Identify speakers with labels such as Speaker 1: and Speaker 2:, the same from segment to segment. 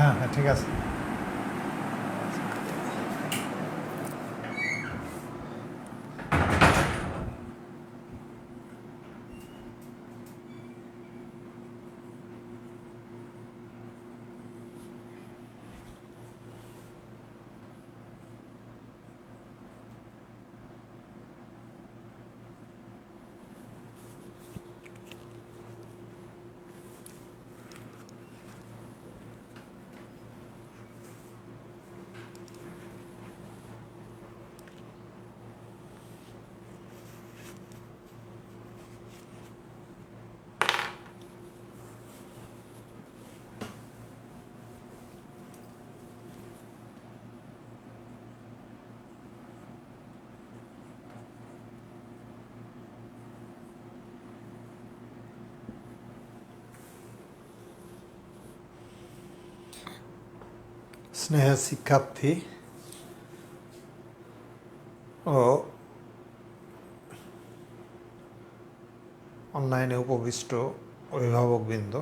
Speaker 1: হ্যাঁ হ্যাঁ ঠিক আছে। স্নেহের শিক্ষার্থী ও অনলাইনে উপবিষ্ট অভিভাবকবৃন্দ,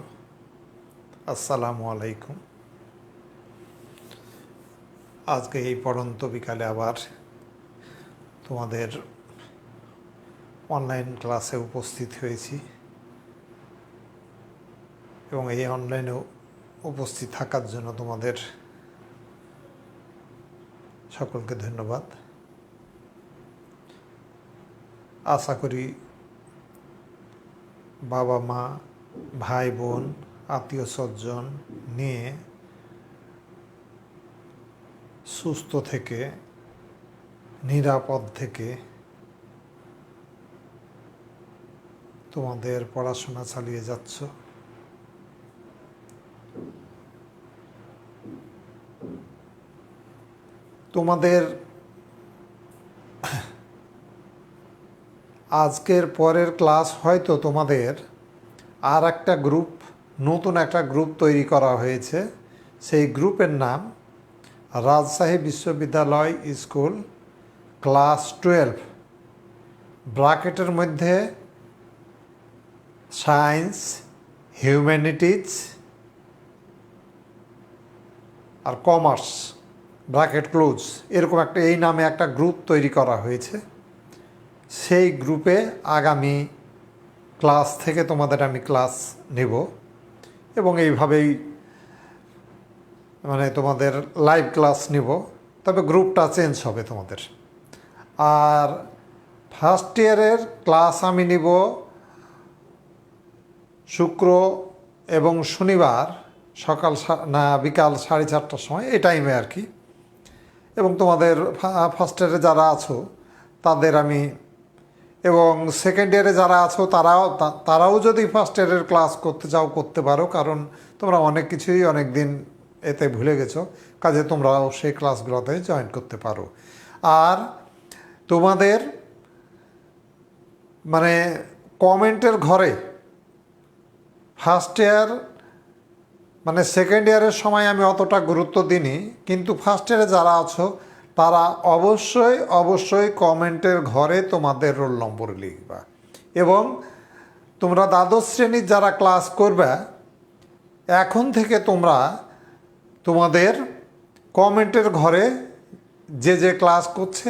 Speaker 1: আসসালামু আলাইকুম। আজকে এই পড়ন্ত বিকালে আবার তোমাদের অনলাইন ক্লাসে উপস্থিত হয়েছি এবং এই অনলাইনে উপস্থিত থাকার জন্য তোমাদের সকলকে ধন্যবাদ। আশা করি বাবা মা, ভাই বোন, আত্মীয় স্বজন নিয়ে সুস্থ থেকে, নিরাপদ থেকে তোমাদের পড়াশোনা চালিয়ে যাচ্ছ। তোমাদের আজকের পরের ক্লাস হয়তো তোমাদের আর একটা গ্রুপ, নতুন একটা গ্রুপ তৈরি করা হয়েছে। সেই গ্রুপের নাম রাজশাহী বিশ্ববিদ্যালয় স্কুল ক্লাস 12, ব্র্যাকেটের মধ্যে সায়েন্স, হিউম্যানিটিজ আর কমার্স, ব্র্যাকেট ক্লোজ, এরকম একটা এই নামে একটা গ্রুপ তৈরি করা হয়েছে। সেই গ্রুপে আগামী ক্লাস থেকে তোমাদের আমি ক্লাস নেব এবং এইভাবেই তোমাদের লাইভ ক্লাস নিব, তবে গ্রুপটা চেঞ্জ হবে তোমাদের। আর ফার্স্ট ইয়ারের ক্লাস আমি নিব শুক্র এবং শনিবার সকাল বিকাল 4:30টার সময়, এই টাইমে আর কি। এবং তোমাদের ফার্স্ট ইয়ারে যারা আছো তাদের আমি, এবং সেকেন্ড ইয়ারে যারা আছো তারাও যদি ফার্স্ট ইয়ারের ক্লাস করতে চাও করতে পারো, কারণ তোমরা অনেক কিছুই অনেক দিন এতে ভুলে গেছো, কাজে তোমরাও সেই ক্লাসগুলোতে জয়েন করতে পারো। আর তোমাদের কমেন্টের ঘরে ফার্স্ট ইয়ার সেকেন্ড ইয়ারের সময় আমি অতটা গুরুত্ব দিইনি, কিন্তু ফার্স্ট ইয়ারে যারা আছো তারা অবশ্যই কমেন্টের ঘরে তোমাদের রোল নম্বর লিখবা। এবং তোমরা দ্বাদশ শ্রেণীর যারা ক্লাস করবে, এখন থেকে তোমরা তোমাদের কমেন্টের ঘরে যে ক্লাস করছে,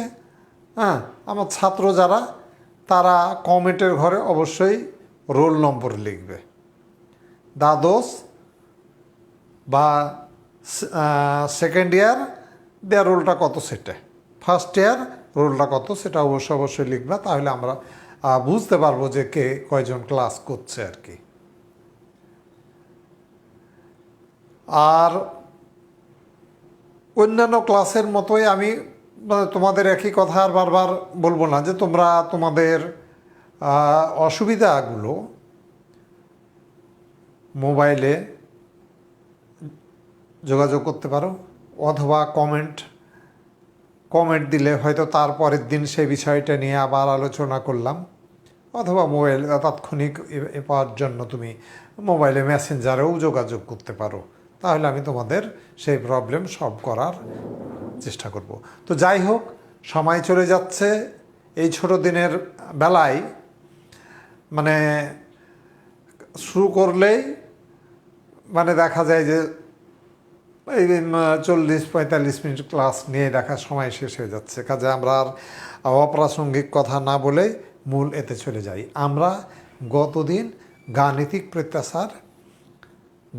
Speaker 1: আমার ছাত্র যারা, তারা কমেন্টের ঘরে অবশ্যই রোল নম্বর লিখবে। দ্বাদশ বা সেকেন্ড ইয়ার দেয়ার রোলটা কত সেটা, ফার্স্ট ইয়ার রোলটা কত সেটা অবশ্যই লিখবা, তাহলে আমরা বুঝতে পারবো যে কে কয়জন ক্লাস করছে আর কি। আর অন্যান্য ক্লাসের মতোই আমি তোমাদের একই কথা আর বারবার বলবো না, যে তোমরা তোমাদের অসুবিধাগুলো মোবাইলে যোগাযোগ করতে পারো, অথবা কমেন্ট দিলে হয়তো তারপরের দিন সেই বিষয়টা নিয়ে আবার আলোচনা করলাম, অথবা মোবাইল তাৎক্ষণিক পাওয়ার জন্য তুমি মোবাইলে মেসেঞ্জারেও যোগাযোগ করতে পারো, তাহলে আমি তোমাদের সেই প্রবলেম সলভ করার চেষ্টা করব। তো যাই হোক, সময় চলে যাচ্ছে। এই ছোট দিনের বেলায় শুরু করলেই দেখা যায় যে এই 40-45 মিনিট ক্লাস নিয়ে দেখার সময় শেষ হয়ে যাচ্ছে, কাজে আমরা আর অপ্রাসঙ্গিক কথা না বলে মূল এতে চলে যাই। আমরা গতদিন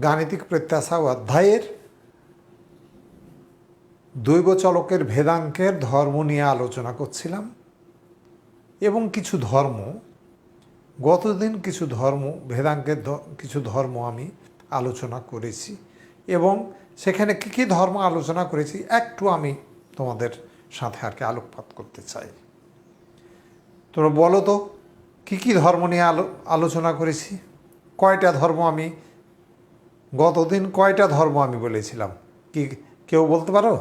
Speaker 1: গাণিতিক প্রত্যাশা অধ্যায়ের দৈব চলকের ভেদাঙ্কের ধর্ম নিয়ে আলোচনা করছিলাম এবং গতদিন কিছু ধর্ম ভেদাঙ্কের কিছু ধর্ম আমি আলোচনা করেছি এবং সেখানে কী কী ধর্ম আলোচনা করেছি একটু আমি তোমাদের সাথে আর কি আলোকপাত করতে চাই। তোমরা বলো তো কী কী ধর্ম নিয়ে আলোচনা করেছি? গতদিন কয়টা ধর্ম আমি বলেছিলাম? কি কেউ বলতে পারো?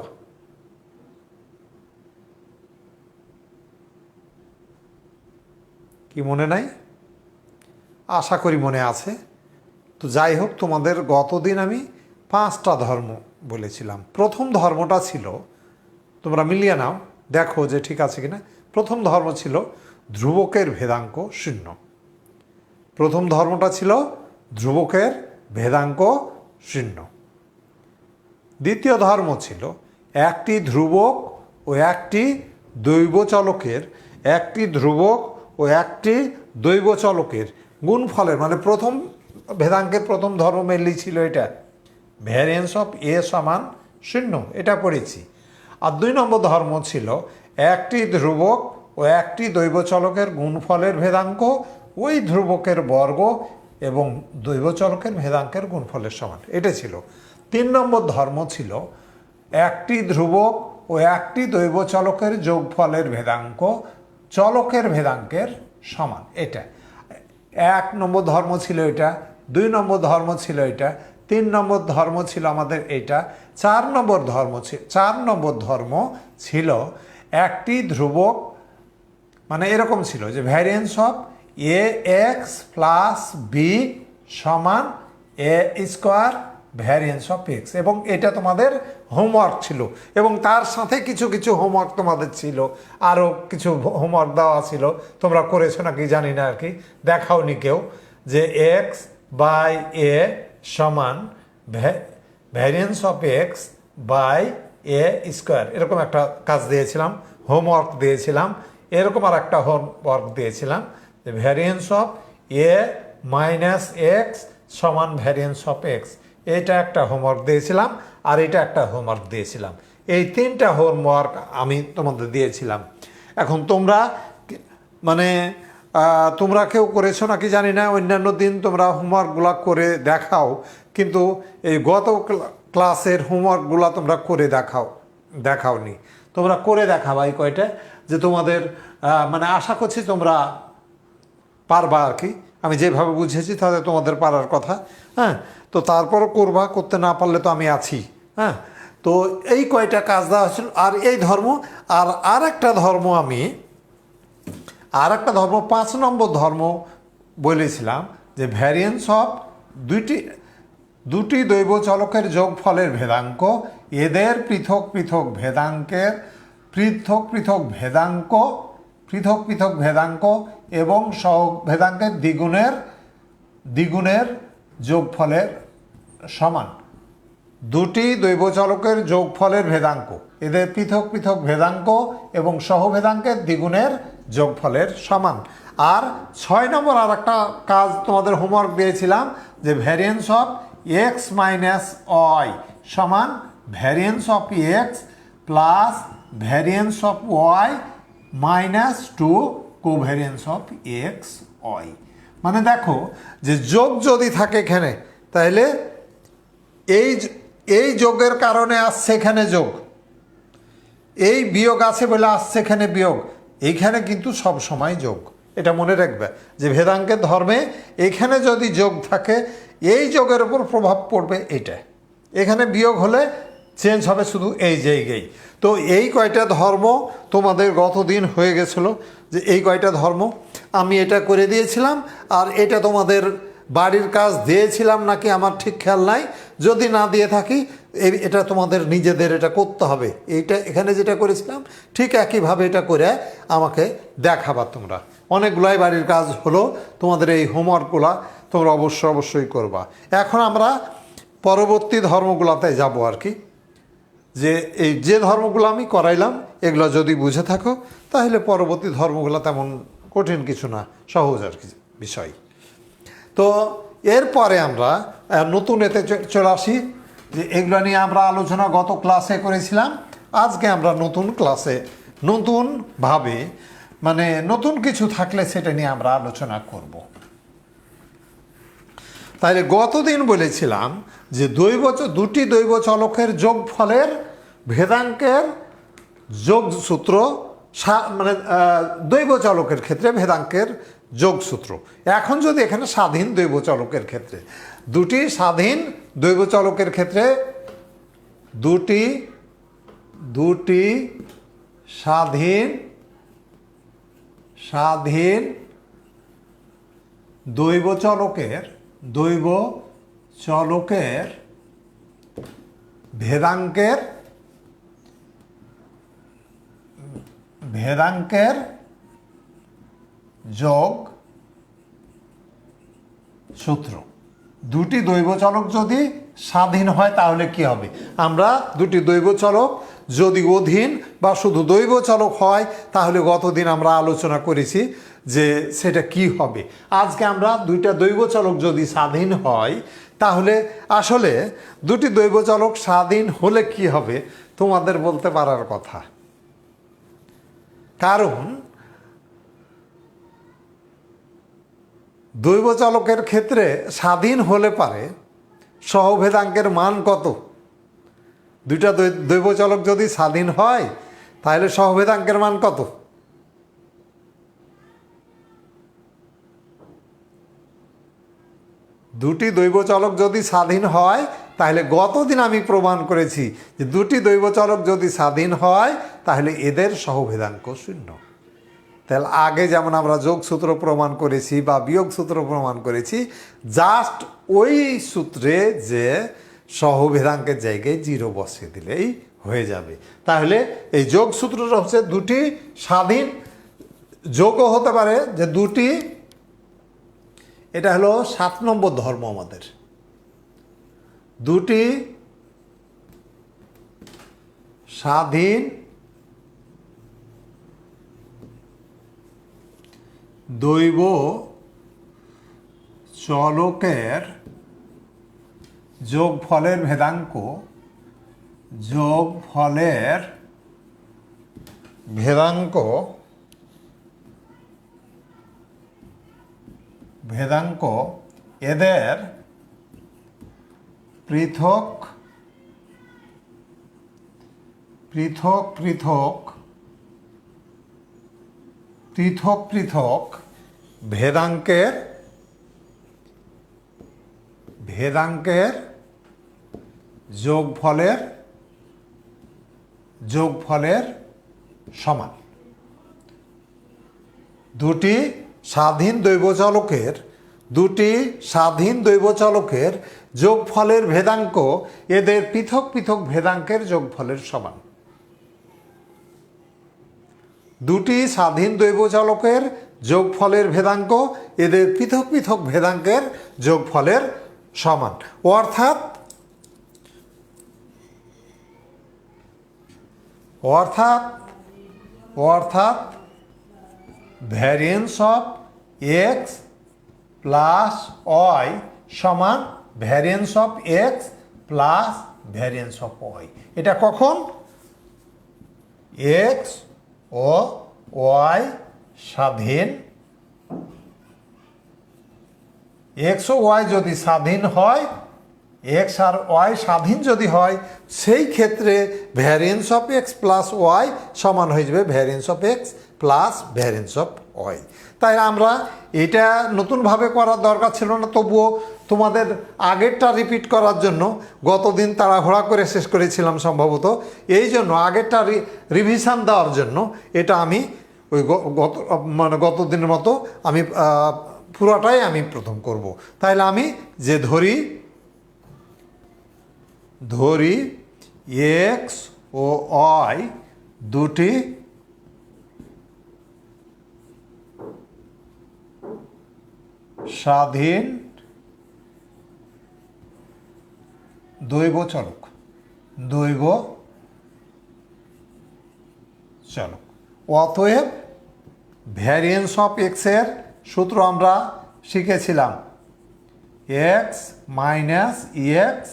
Speaker 1: কি মনে নাই? আশা করি মনে আছে। তো যাই হোক, তোমাদের গতদিন আমি 5টা ধর্ম বলেছিলাম। প্রথম ধর্মটা ছিল, তোমরা মিলিয়ে নাও দেখো যে ঠিক আছে কিনা। প্রথম ধর্ম ছিল ধ্রুবকের ভেদাঙ্ক 0। প্রথম ধর্মটা ছিল ধ্রুবকের ভেদাঙ্ক 0। দ্বিতীয় ধর্ম ছিল একটি ধ্রুবক ও একটি দৈব চলকের গুণফলের, মানে প্রথম ভেদাঙ্কের প্রথম ধর্ম মেনলি ছিল এটা, ভ্যারিয়েন্স অফ এ সমান 0, এটা পড়েছি। আর 2 নম্বর ধর্ম ছিল একটি ধ্রুবক ও একটি দৈব চলকের গুণফলের ভেদাঙ্ক ওই ধ্রুবকের বর্গ এবং দৈব চলকের ভেদাঙ্কের গুণফলের সমান, এটা ছিল। 3 নম্বর ধর্ম ছিল একটি ধ্রুবক ও একটি দৈব চলকের যোগফলের ভেদাঙ্ক চলকের ভেদাঙ্কের সমান, এটা 1 নম্বর ধর্ম ছিল এটা। 2 নম্বর ধর্ম ছিল এটা। 3 নম্বর ধর্ম ছিল আমাদের এটা। 4 নম্বর ধর্ম ছিল একটি ধ্রুবক, মানে এরকম ছিল যে variance of A X plus B সমান A square variance of X, এবং এটা তোমাদের হোমওয়ার্ক ছিল। এবং তার সাথে কিছু কিছু হোমওয়ার্ক তোমাদের ছিল, আরও কিছু হোমওয়ার্ক দেওয়া ছিল, তোমরা করেছো নাকি জানি না আর কি, দেখাওনি কেউ, যে এক্স বাই এ সমান variance of X by A square, এরকম একটা কাজ দিয়েছিলাম, হোমওয়ার্ক দিয়েছিলাম। এরকম আর একটা হোমওয়ার্ক দিয়েছিলাম যে variance of A minus x সমান ভ্যারিয়েন্স অফ এক্স, এটা একটা হোমওয়ার্ক দিয়েছিলাম। আর এটা একটা হোমওয়ার্ক দিয়েছিলাম। এই 3টা হোমওয়ার্ক আমি তোমাদের দিয়েছিলাম। এখন তোমরা কেউ করেছো নাকি জানি না, অন্যান্য দিন তোমরা হোমওয়ার্কগুলো করে দেখাও, কিন্তু এই গত ক্লাসের হোমওয়ার্কগুলো তোমরা করে দেখাওনি। তোমরা করে দেখাবা এই কয়টা, যে তোমাদের আশা করছি তোমরা পারবা আর কি। আমি যেভাবে বুঝেছি তাহলে তোমাদের পারার কথা। হ্যাঁ, তো তারপরও করতে না পারলে তো আমি আছি। হ্যাঁ, তো এই কয়টা কাজ দেওয়া হয়েছিল। আর এই ধর্ম আর একটা ধর্ম 5 নম্বর ধর্ম বলেছিলাম, যে ভ্যারিয়েন্স অফ দুটি দৈব চলকের যোগফলের ভেদাঙ্ক, এদের পৃথক পৃথক ভেদাঙ্ক এবং সহভেদাঙ্কের দ্বিগুণের যোগফলের সমান। দুটি দৈব চলকের যোগফলের ভেদাঙ্ক, এদের পৃথক ভেদাঙ্ক এবং সহভেদাঙ্কের দ্বিগুণের যোগফলের সমান। আর 6 নম্বর আর একটা কাজ তোমাদের হোমওয়ার্ক দিয়েছিলাম, যে variance of X minus Y সমান variance of X plus variance of Y minus 2 covariance of X Y. মানে দেখো যে যোগ যদি থাকে এখানে, তাহলে এই যোগের কারণে আসছে এখানে যোগ, এই বিয়োগ আছে বলে আসছে এখানে বিয়োগ, এইখানে কিন্তু সব সময় যোগ। এটা মনে রাখবে যে ভেদাঙ্কের ধর্মে এখানে যদি যোগ থাকে, এই যোগের উপর প্রভাব পড়বে এটা, এখানে বিয়োগ হলে চেঞ্জ হবে শুধু এই জায়গায়। তো এই কয়টা ধর্ম তোমাদের গতদিন হয়ে গেছিলো, যে এই কয়টা ধর্ম আমি এটা করে দিয়েছিলাম। আর এটা তোমাদের বাড়ির কাজ দিয়েছিলাম নাকি আমার ঠিক খেয়াল নাই, যদি না দিয়ে থাকি এটা তোমাদের নিজেদের এটা করতে হবে। এইটা এখানে যেটা করেছিলাম ঠিক একইভাবে এটা করে আমাকে দেখাবা তোমরা। অনেকগুলাই বাড়ির কাজ হলো তোমাদের, এই হোমওয়ার্কগুলা তোমরা অবশ্যই করবা। এখন আমরা পরবর্তী ধর্মগুলোতে যাব আর কি, যে এই যে ধর্মগুলো আমি করাইলাম এগুলো যদি বুঝে থাকো তাহলে পরবর্তী ধর্মগুলো তেমন কঠিন কিছু না, সহজ আর কি বিষয়। তো এরপরে আমরা নতুন এতে চলে আসি, যে এগুলো নিয়ে আমরা আলোচনা গত ক্লাসে করেছিলাম। আজকে আমরা নতুন ক্লাসে নতুনভাবে মানে নতুন কিছু থাকলে সেটা নিয়ে আমরা আলোচনা করব। তাহলে গতদিন বলেছিলাম যে দুটি দৈব চলকের যোগফলের ভেদাঙ্কের যোগসূত্র, মানে দৈব চলকের ক্ষেত্রে ভেদাঙ্কের যোগসূত্র। এখন যদি এখানে স্বাধীন দৈব চলকের ক্ষেত্রে, দুটি স্বাধীন দৈব চলকের ক্ষেত্রে দুটি স্বাধীন দৈব চলকের ভেদাঙ্কের যোগ সূত্র। দুটি দৈব চলক যদি স্বাধীন হয় তাহলে কি হবে? আমরা দুটি দৈব চলক যদি অধীন বা শুধু দৈব চলক হয় তাহলে গতদিন আমরা আলোচনা করেছি যে সেটা কি হবে। আজকে আমরা দুইটা দৈব চলক যদি স্বাধীন হয় তাহলে আসলে দুটি দৈব চলক স্বাধীন হলে কি হবে তোমাদের বলতে পারার কথা। কারণ দৈব চলকের ক্ষেত্রে স্বাধীন হলে পারে সহভেদাঙ্কের মান কত? দুইটা দৈব চলক যদি স্বাধীন হয় তাহলে সহভেদাঙ্কের মান কত? দুটি দৈব চলক যদি স্বাধীন হয় তাহলে গতদিন আমি প্রমাণ করেছি যে দুটি দৈব চলক যদি স্বাধীন হয় তাহলে এদের সহভেদাঙ্ক শূন্য। তাহলে আগে যেমন আমরা যোগসূত্র প্রমাণ করেছি বা বিয়োগ সূত্র প্রমাণ করেছি, জাস্ট ওই সূত্রে যে সহভেদাঙ্কের জায়গায় 0 বসিয়ে দিলেই হয়ে যাবে। তাহলে এই যোগসূত্রটা হচ্ছে দুটি স্বাধীন, যোগও হতে পারে যে দুটি, এটা হলো 7 নম্বর ধর্ম আমাদের, দুটি স্বাধীন দৈব চলকের যোগফলের ভেদাঙ্ক এদের পৃথক ভেদাঙ্কের যোগফলের সমান। দুটি স্বাধীন দৈব চলকের যোগফলের ভেদাঙ্ক এদের পৃথক পৃথক ভেদাঙ্কের যোগফলের সমান। দুটি স্বাধীন দৈব চলকের যোগফলের ভেদাঙ্ক এদের পৃথক পৃথক ভেদাঙ্কের যোগফলের সমান। অর্থাৎ variance of X plus Y সমান variance of X plus variance of Y. এটা কখন? এক্স ও ওয়াই স্বাধীন, এক্স ও ওয়াই যদি স্বাধীন হয়, এক্স আর ওয়াই স্বাধীন যদি হয়, সেই ক্ষেত্রে variance of X plus Y সমান হয়ে যাবে variance of X plus variance of Y. তাই আমরা এটা নতুনভাবে করার দরকার ছিল না, তবুও তোমাদের আগেরটা রিপিট করার জন্য গতদিন তাড়াহুড়া করে শেষ করেছিলাম সম্ভবত, এই জন্য আগেরটা রিভিশন দেওয়ার জন্য এটা আমি ওই গতদিনের মতো আমি পুরোটাই আমি প্রথম করব। তাহলে আমি যে ধরি এক্স ও ওয়াই দুটি স্বাধীন দৈব চলক, দৈব চলক। অতএব ভ্যারিয়েন্স অফ এক্সের সূত্র আমরা শিখেছিলাম, X minus E X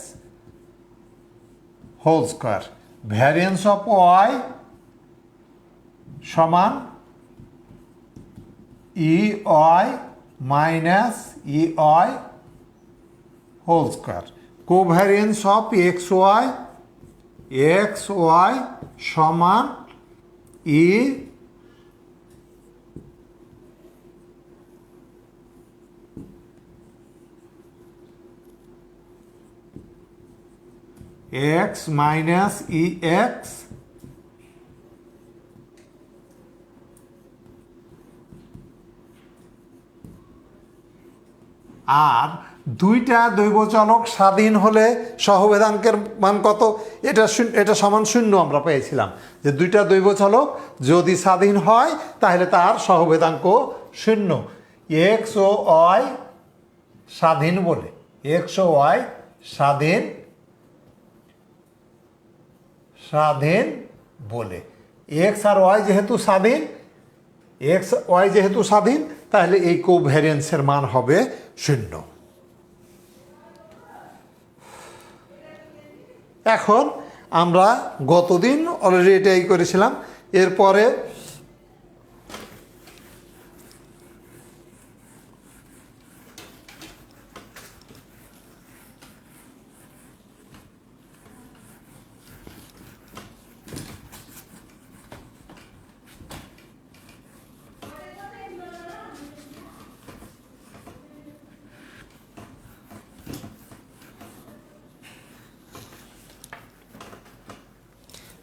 Speaker 1: whole square. Variance of Y সমান E Y minus E Y whole square. Covariance of X Y সমান E X minus E X আর দুইটা দৈবচলক স্বাধীন হলে সহবেদাঙ্কের মান কত? এটা সমান শূন্য আমরা পেয়েছিলাম, যে দুইটা দৈবচলক যদি স্বাধীন হয় তাহলে তার সহবেদাঙ্ক শূন্য। এক্স ও ওয়াই স্বাধীন বলে, এক্স ও ওয়াই স্বাধীন বলে, এক্স আর ওয়াই যেহেতু স্বাধীন, এক্স ওয়াই যেহেতু স্বাধীন, তাহলে এই কোভ্যারিয়েন্সের মান হবে শূন্য। এখন আমরা গতদিন অলরেডি এটাই করেছিলাম। এরপরে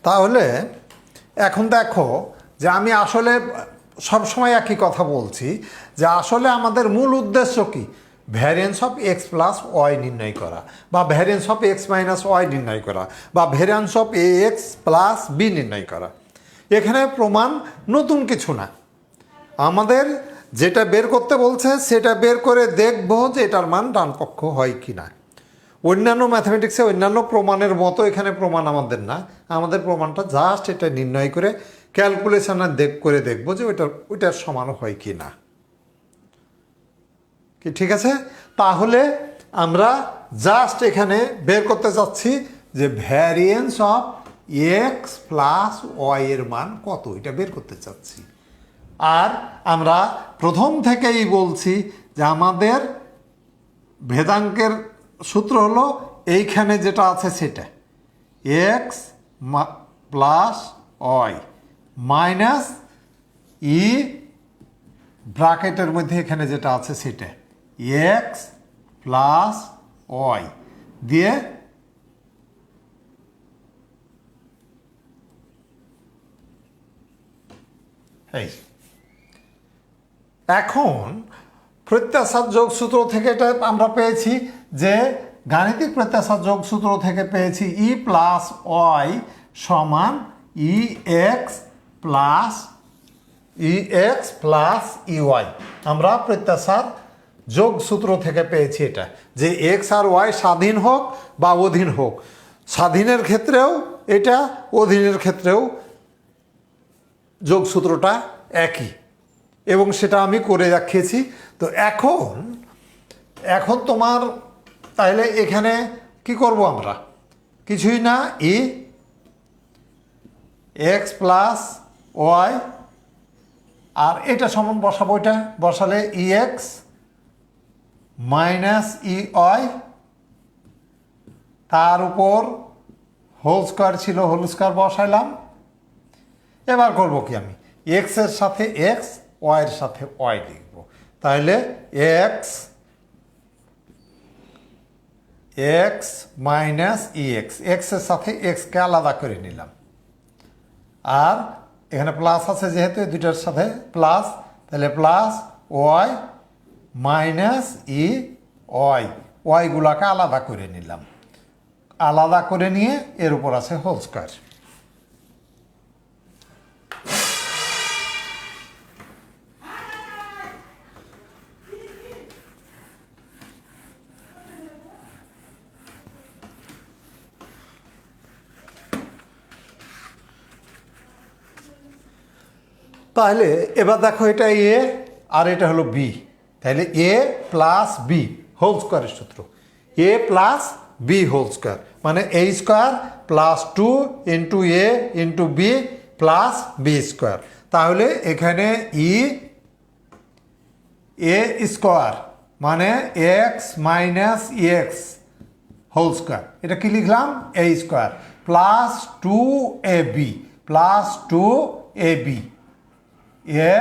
Speaker 1: তাহলে এখন দেখো যে আমি আসলে সবসময় একই কথা বলছি, যে আসলে আমাদের মূল উদ্দেশ্য কি? Variance of X plus Y নির্ণয় করা, বা variance of X minus Y নির্ণয় করা, বা variance of A X plus B নির্ণয় করা। এখানে প্রমাণ নতুন কিছু না, আমাদের যেটা বের করতে বলছে সেটা বের করে দেখবো যে এটার মান ডানপক্ষ হয় কি না। অন্যান্য ম্যাথামেটিক্সে অন্যান্য প্রমাণের মতো এখানে প্রমাণ আমাদের না, আমাদের প্রমাণটা জাস্ট এটা নির্ণয় করে ক্যালকুলেশনে করে দেখবো যে ওইটার সমান হয় কি না। কি ঠিক আছে? তাহলে আমরা জাস্ট এখানে বের করতে চাচ্ছি যে variance of X plus Y এর মান কত, এটা বের করতে চাচ্ছি। আর আমরা প্রথম থেকেই বলছি যে আমাদের ভেদাঙ্কের সূত্র হলো এইখানে যেটা আছে সেটা, এক্স প্লাস ওয়াই মাইনাস ই ব্র্যাকেটের মধ্যে এখানে যেটা আছে সেটা, এক্স প্লাস ওয়াই দিয়ে এই। এখন প্রত্যাসার যোগসূত্র থেকে এটা আমরা পেয়েছি যে গাণিতিক প্রত্যাসার যোগসূত্র থেকে পেয়েছি ই প্লাস ওয়াই সমান E X plus E Y. আমরা প্রত্যাসার যোগসূত্র থেকে পেয়েছি এটা, যে এক্স আর ওয়াই স্বাধীন হোক বা অধীন হোক, স্বাধীনের ক্ষেত্রেও এটা, অধীনের ক্ষেত্রেও যোগসূত্রটা একই, এবং সেটা আমি করে দেখিয়েছি। তো এখন তোমার তাহলে এখানে কি করব আমরা? কিছুই না, ই এক্স প্লাস ওয়াই, আর এটা সমান বসাবো, এটা বসালে ই এক্স মাইনাস ই ওয়াই, তার উপর হোল স্কোয়ার ছিল, হোল স্কোয়ার বসাইলাম। এবার করব কি, আমি এক্সের সাথে এক্স, ওয়াইয়ের সাথে ওয়াই লিখব। তাহলে এক্স মাইনাস ই এক্স, এক্সের সাথে এক্সকে আলাদা করে নিলাম, আর এখানে প্লাস আছে যেহেতু দুইটার সাথে প্লাস, তাহলে plus Y minus E Y, ওয়াইগুলাকে আলাদা করে নিলাম, আলাদা করে নিয়ে এর উপর আছে হোল স্কোয়ার। তাহলে এবার দেখো এটা এ আর এটা হলো বি, তাহলে এ প্লাস বি হোল স্কোয়ারের সূত্র, A plus B whole square মানে A square plus 2 into A into B plus B square. তাহলে এখানে এ স্কোয়ার মানে X minus X whole square, এটা কি লিখলাম A square plus 2ab plus 2ab A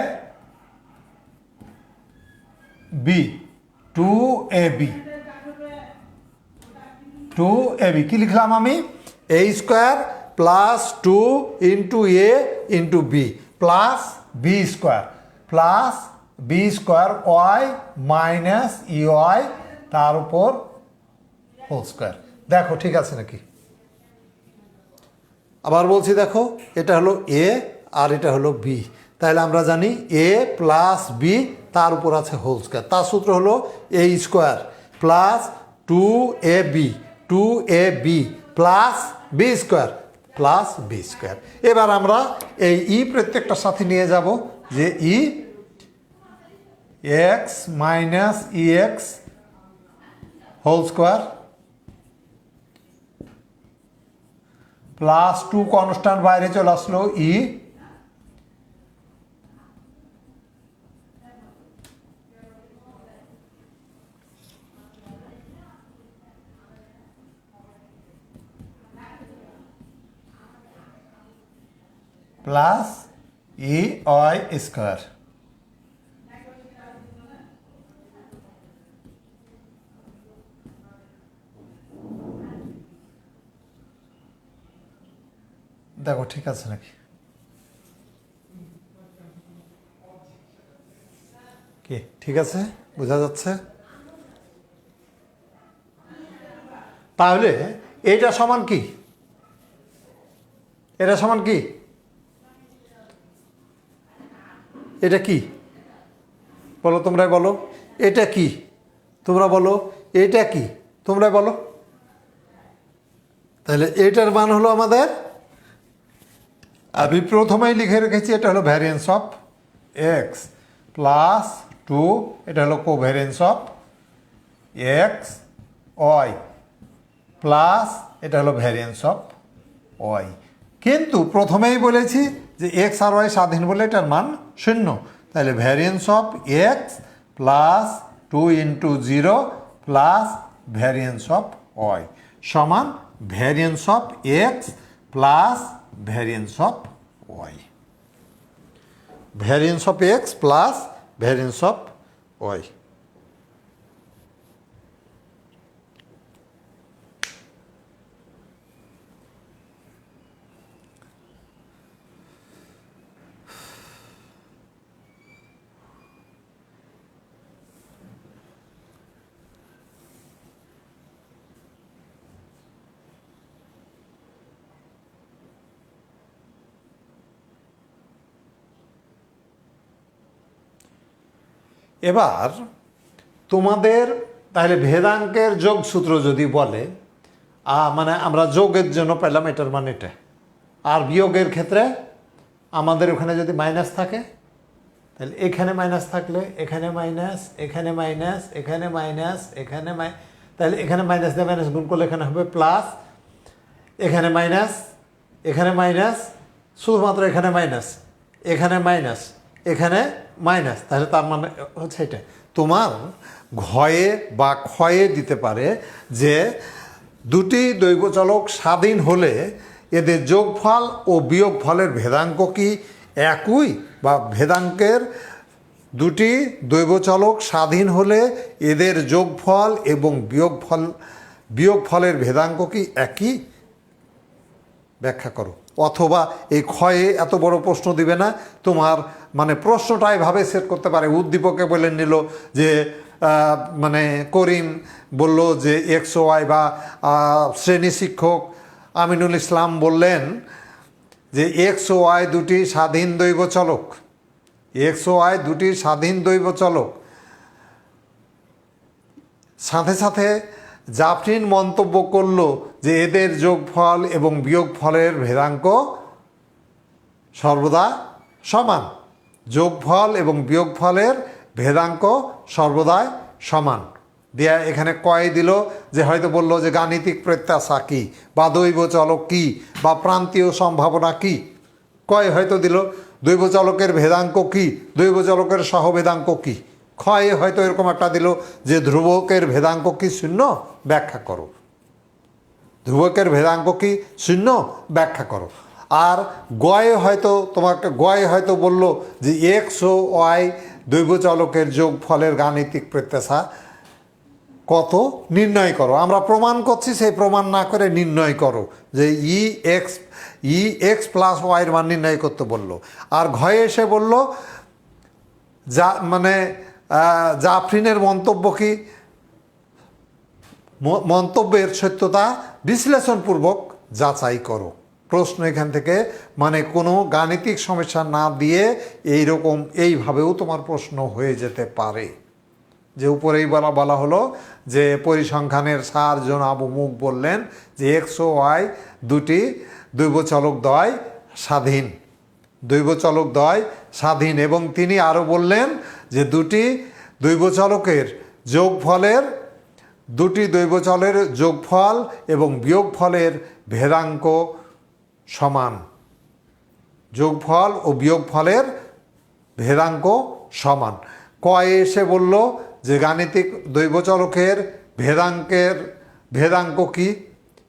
Speaker 1: B 2ab কি লিখলাম আমি A square plus 2 into A into B plus B square plus B square Y minus E Y তার উপর whole square. দেখো ঠিক আছে নাকি? আবার বলছি দেখো এটা হলো এ আর এটা হলো বি, তাহলে আমরা জানি এ প্লাস বি তার উপর আছে হোল স্কোয়ার, তার সূত্র হলো A square plus 2ab plus B square plus B square. এবার আমরা এই প্রত্যেকটার সাথে নিয়ে যাব যে X minus X whole square plus 2 constant বাইরে চলে আসলো প্লাস ওয়াই স্কোয়ার। দেখো ঠিক আছে নাকি? কি ঠিক আছে, বোঝা যাচ্ছে? তাহলে এটা সমান কি, এটা সমান কি, এটা কি বলো, তোমরাই বলো এটা কি, তোমরা বলো এটা কি, তোমরাই বলো। তাহলে এটার মান হলো আমাদের, আমি প্রথমেই লিখে রেখেছি এটা হলো ভ্যারিয়েন্স অফ এক্স প্লাস 2, এটা হলো covariance of X Y plus এটা হলো ভ্যারিয়েন্স অফ ওয়াই। কিন্তু প্রথমেই বলেছি যে এক্স আর ওয়াই স্বাধীন বলে এটার মান 0, তাহলে variance of X plus 2 into 0 plus variance of Y সমান variance of X plus variance of Y, variance of X plus variance of Y. এবার তোমাদের তাহলে ভেদাঙ্কের যোগসূত্র যদি বলে, মানে আমরা যোগের জন্য পেলাম এটার মানে এটা, আর বিয়োগের ক্ষেত্রে আমাদের ওখানে যদি মাইনাস থাকে তাহলে এখানে মাইনাস থাকলে এখানে মাইনাস, এখানে মাইনাস, এখানে মাইনাস, এখানে তাহলে এখানে মাইনাস দিয়ে মাইনাস গুণ করলে এখানে হবে প্লাস, এখানে মাইনাস, এখানে মাইনাস, শুধুমাত্র এখানে মাইনাস, এখানে মাইনাস, এখানে মাইনাস, তাহলে তার মানে হচ্ছে এটা। তোমার ঘয়ে বা ক্ষয়ে দিতে পারে যে দুটি দৈবচলক স্বাধীন হলে এদের যোগফল ও বিয়োগফলের ভেদাঙ্ক কি একই, বা ভেদাঙ্কের দুটি দৈবচলক স্বাধীন হলে এদের যোগফল এবং বিয়োগফলের ভেদাঙ্ক কি একই, ব্যাখ্যা করো। অথবা এই ক্ষয়ে এত বড় প্রশ্ন দিবে না, তোমার মানে প্রশ্নটা এভাবে সেট করতে পারে, উদ্দীপকে বলে নিল যে মানে করিম বলল যে এক্স ওয়াই, বা শ্রেণী শিক্ষক আমিনুল ইসলাম বললেন যে এক্স ওয়াই দুটি স্বাধীন দৈবচলক, এক্স ওয়াই দুটি স্বাধীন দৈবচলক। সাথে সাথে জাফরিন মন্তব্য করল যে এদের যোগফল এবং বিয়োগফলের ভেদাঙ্ক সর্বদা সমান। যোগফল এবং বিয়োগফলের ভেদাঙ্ক সর্বদাই সমান। দিয়ে এখানে কয় দিল, যে হয়তো বললো যে গাণিতিক প্রত্যাশা কী, বা দৈব চলক কী, বা প্রান্তীয় সম্ভাবনা কী, কয় হয়তো দিল দৈব চলকের ভেদাঙ্ক কী, দৈব চলকের সহভেদাঙ্ক কী। ক্ষয়ে হয়তো এরকম একটা দিল যে ধ্রুবকের ভেদাঙ্ক কি শূন্য, ব্যাখ্যা করো। ধ্রুবকের ভেদাঙ্ক কি শূন্য, ব্যাখ্যা করো। আর গয়ে হয়তো বলল যে এক্স ও ওয়াই দৈব চলকের যোগফলের গাণিতিক প্রত্যাশা কত, নির্ণয় করো। আমরা প্রমাণ করছি, সেই প্রমাণ না করে নির্ণয় করো, যে এক্স প্লাস ওয়াইয়ের মান নির্ণয় করতে বললো। আর ঘয়ে এসে বলল জাফরিনের মন্তব্য কি, মন্তব্যের সত্যতা বিশ্লেষণপূর্বক যাচাই করো। প্রশ্ন এখান থেকে কোনো গাণিতিক সমস্যা না দিয়ে এইভাবেও তোমার প্রশ্ন হয়ে যেতে পারে। যে উপরেই বলা হলো যে পরিসংখ্যানের স্যার জনাব অমুক বললেন যে এক্স ও ওয়াই দুটি দৈবচলকদ্বয় স্বাধীন, দৈবচলকদ্বয় স্বাধীন, এবং তিনি আরও বললেন যে দুটি দৈবচলকের যোগফল এবং বিয়োগফলের ভেদাঙ্ক সমান। যোগফল ও বিয়োগফলের ভেদাঙ্ক সমান। কয়ে এসে বলল যে গাণিতিক দৈবচলকের ভেদাঙ্ক কী,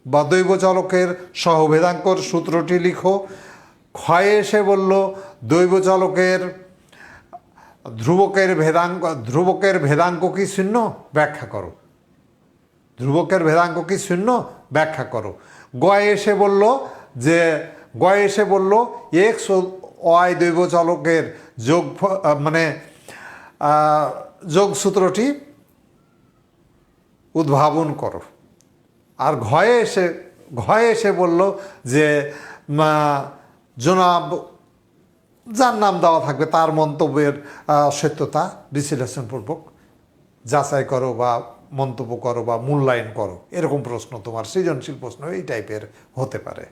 Speaker 1: বা দৈবচলকের সহভেদাঙ্কর সূত্রটি লিখো। ক্ষয়ে এসে বলল দৈবচলকের ধ্রুবকের ভেদাঙ্ক কি শূন্য, ব্যাখ্যা করো। ধ্রুবকের ভেদাঙ্ক কি শূন্য, ব্যাখ্যা করো। গয়ে এসে বলল এক্স ও ওয়াই দৈবচলকের যোগসূত্রটি উদ্ভাবন করো। আর ঘয়ে এসে বলল যে জনাব যার নাম দেওয়া থাকবে তার মন্তব্যের সত্যতা বিশ্লেষণপূর্বক যাচাই করো, বা মন্তব্য করো, বা মূল্যায়ন করো। এরকম প্রশ্ন তোমার সৃজনশীল প্রশ্ন এই টাইপের হতে পারে।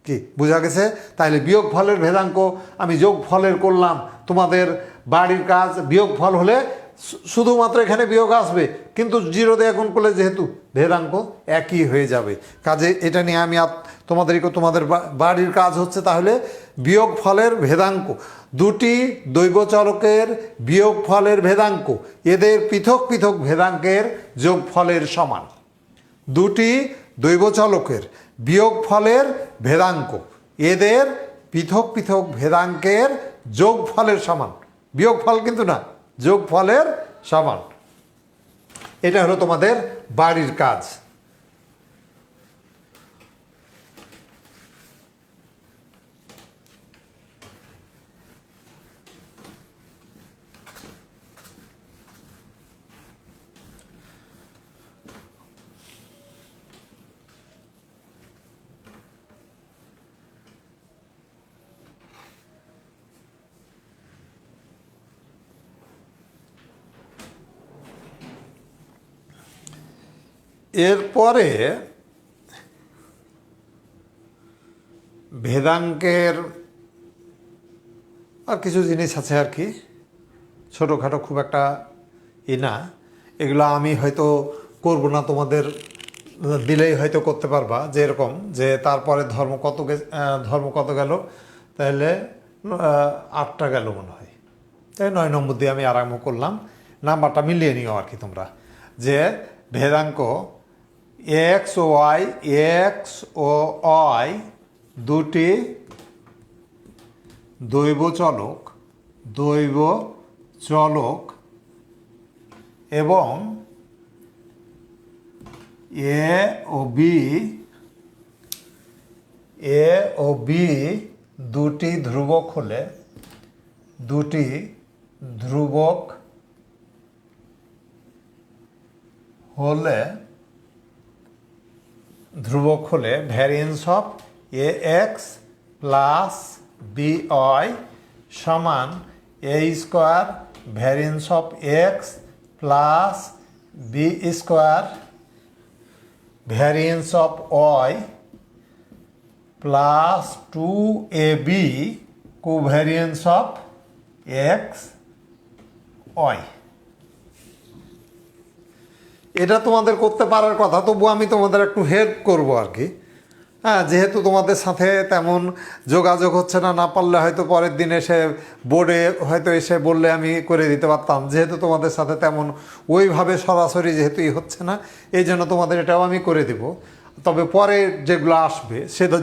Speaker 1: কি বোঝা গেছে? তাহলে বিয়োগ ফলের ভেদাঙ্ক আমি যোগ ফলের করলাম, তোমাদের বাড়ির কাজ বিয়োগ ফল হলে শুধুমাত্র এখানে বিয়োগ আসবে, কিন্তু জিরো দিয়ে গুণ করলে যেহেতু ভেদাঙ্ক একই হয়ে যাবে। কাজে এটা নিয়ে আমি তোমাদের বাড়ির কাজ হচ্ছে তাহলে বিয়োগ ফলের ভেদাঙ্ক, দুটি দৈবচলকের বিয়োগ ফলের ভেদাঙ্ক এদের পৃথক পৃথক ভেদাঙ্কের যোগফলের সমান। দুটি দৈবচলকের বিয়োগ ফলের ভেদাঙ্ক এদের পৃথক পৃথক ভেদাঙ্কের যোগফলের সমান। বিয়োগফল কিন্তু না, যোগফলের সমান। এটা হলো তোমাদের বাড়ির কাজ। এরপরে ভেদাঙ্কের আর কিছু জিনিস আছে আর কি, ছোটোখাটো, খুব একটা না। এগুলো আমি হয়তো করব না, তোমাদের দিলেই হয়তো করতে পারবা। যে এরকম যে তারপরে ধর্ম কত গেল, তাহলে 8টা গেল মনে হয়। তাই 9 নম্বর দিয়ে আমি আরম্ভ করলাম। নাম্বারটা মিলিয়ে নিও আর কি তোমরা, যে ভেদাঙ্ক এক্স ও ওয়াই দুটি দৈবচলক এবং এ ও বি দুটি ধ্রুবক হলে variance of A X plus B Y সমান A square variance of X plus B square variance of Y plus 2ab covariance of X Y. এটা তোমাদের করতে পারার কথা, তবু আমি তোমাদের একটু হেল্প করব আর কি। হ্যাঁ, যেহেতু তোমাদের সাথে তেমন যোগাযোগ হচ্ছে না, না পারলে হয়তো পরের দিন এসে বোর্ডে হয়তো এসে বললে আমি করে দিতে পারতাম। যেহেতু তোমাদের সাথে তেমন ওইভাবে সরাসরি যেহেতু হচ্ছে না, এই জন্য তোমাদের এটাও আমি করে দিব। তবে পরে যেগুলো আসবে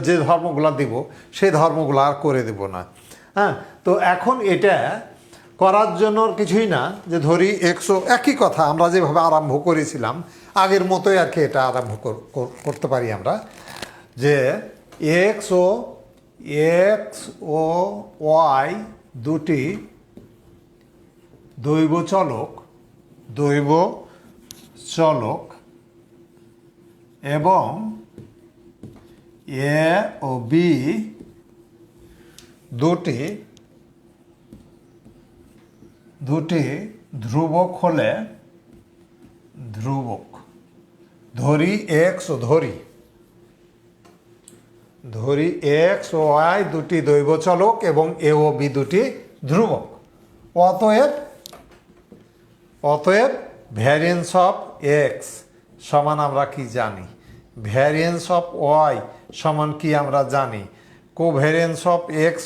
Speaker 1: যে ধর্মগুলো দিব সেই ধর্মগুলো আর করে দেব না। হ্যাঁ, তো এখন এটা করার জন্য কিছুই না, যে ধরি একই কথা আমরা যেভাবে আরম্ভ করেছিলাম আগের মতোই আর কি এটা আরম্ভ করতে পারি আমরা, যে এক্স ও ওয়াই দুটি দৈব চলক এবং এ ও বি দুটি ধ্রুবক হলে ধরি এক্স ও ওয়াই দুটি দৈব চলক এবং এ ও বি দুটি ধ্রুবক। অতএব ভ্যারিয়েন্স অফ এক্স সমান আমরা কি জানি, ভ্যারিয়েন্স অফ ওয়াই সমান কি আমরা জানি, কোভ্যারিয়েন্স অফ এক্স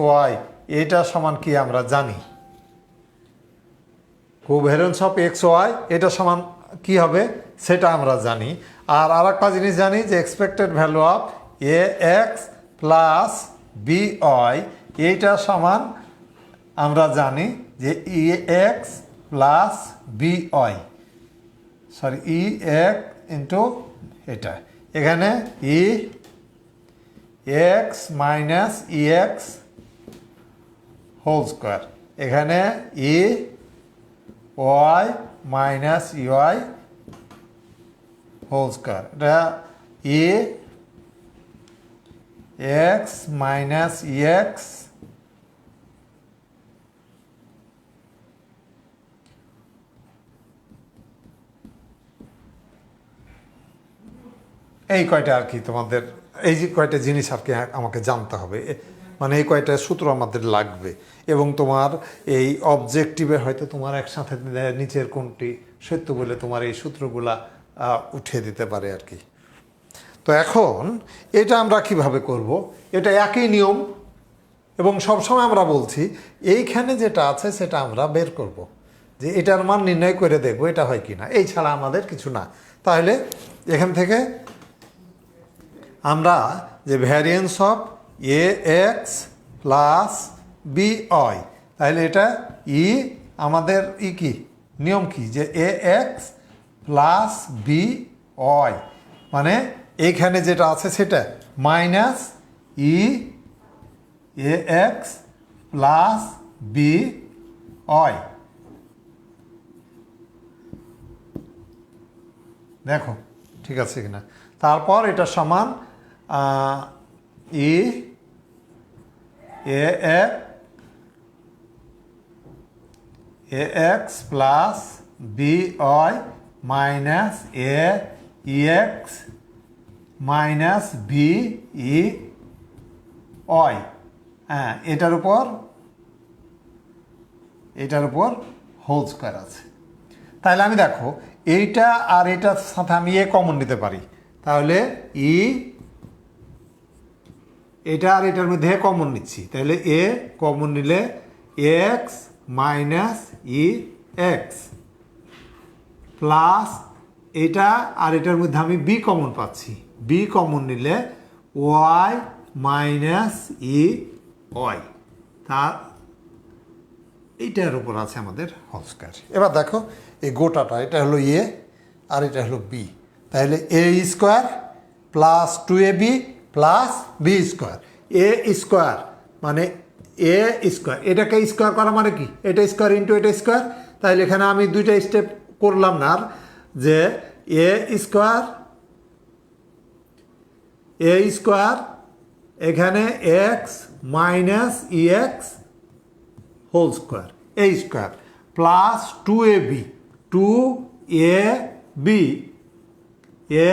Speaker 1: ওয়াই এটা সমান কি আমরা জানি, কোভ্যারিয়েন্স অফ এক্স ওয়াই এটা সমান কি হবে সেটা আমরা জানি। আর আরেকটা জিনিস জানি যে expected value of A X plus B Y এইটা সমান আমরা জানি যে E X plus B Y, sorry E এক ইন্টু এটা, এখানে E X minus E X whole square, এখানে E Y minus E Y whole square, এটা E X minus E X এই কয়টা আর কি তোমাদের, এই যে কয়টা জিনিস আর কি আমাকে জানতে হবে, মানে এই কয়টা সূত্র আমাদের লাগবে। এবং তোমার এই অবজেক্টিভে হয়তো তোমার একসাথে নিচের কোনটি সত্য বলে তোমার এই সূত্রগুলা উঠিয়ে দিতে পারে আর কি। তো এখন এটা আমরা কিভাবে করব, এটা একই নিয়ম এবং সবসময় আমরা বলছি এইখানে যেটা আছে সেটা আমরা বের করব, যে এটার মান নির্ণয় করে দেখব এটা হয় কি না, এই ছাড়া আমাদের কিছু না। তাহলে এখান থেকে আমরা যে variance of A X plus B Y, তাহলে এটা আমাদের কি নিয়ম কি, যে A X plus B Y, মানে এইখানে যেটা আছে সেটা minus A X plus B Y. দেখো ঠিক আছে কিনা, তারপর এটা সমান A X plus B Y minus A X minus B E Y. হ্যাঁ, এটার উপর হোল স্কোয়ার আছে। তাহলে আমি দেখো এইটা আর এটার সাথে আমি এ কমন নিতে পারি, তাহলে এটা আর এটার মধ্যে কমন নিচ্ছি, তাহলে এ কমন নিলে x minus E X plus এটা আর এটার মধ্যে আমি বি কমন পাচ্ছি, বি কমন নিলে ওয়াই মাইনাস ই ওয়াই, তা এইটার উপর আছে আমাদের হোল স্কোয়ার। এবার দেখো এই গোটাটা, এটা হলো এ আর এটা হলো বি, তাহলে A square plus 2ab plus B square, A square মানে এ স্কোয়ার, এটাকে স্কোয়ার করা মানে কি, এটা স্কোয়ার ইন্টু এটা স্কোয়ার। তাহলে এখানে আমি দুইটা স্টেপ করলাম না, যে এ স্কোয়ার এখানে X minus E X whole square, A square plus 2ab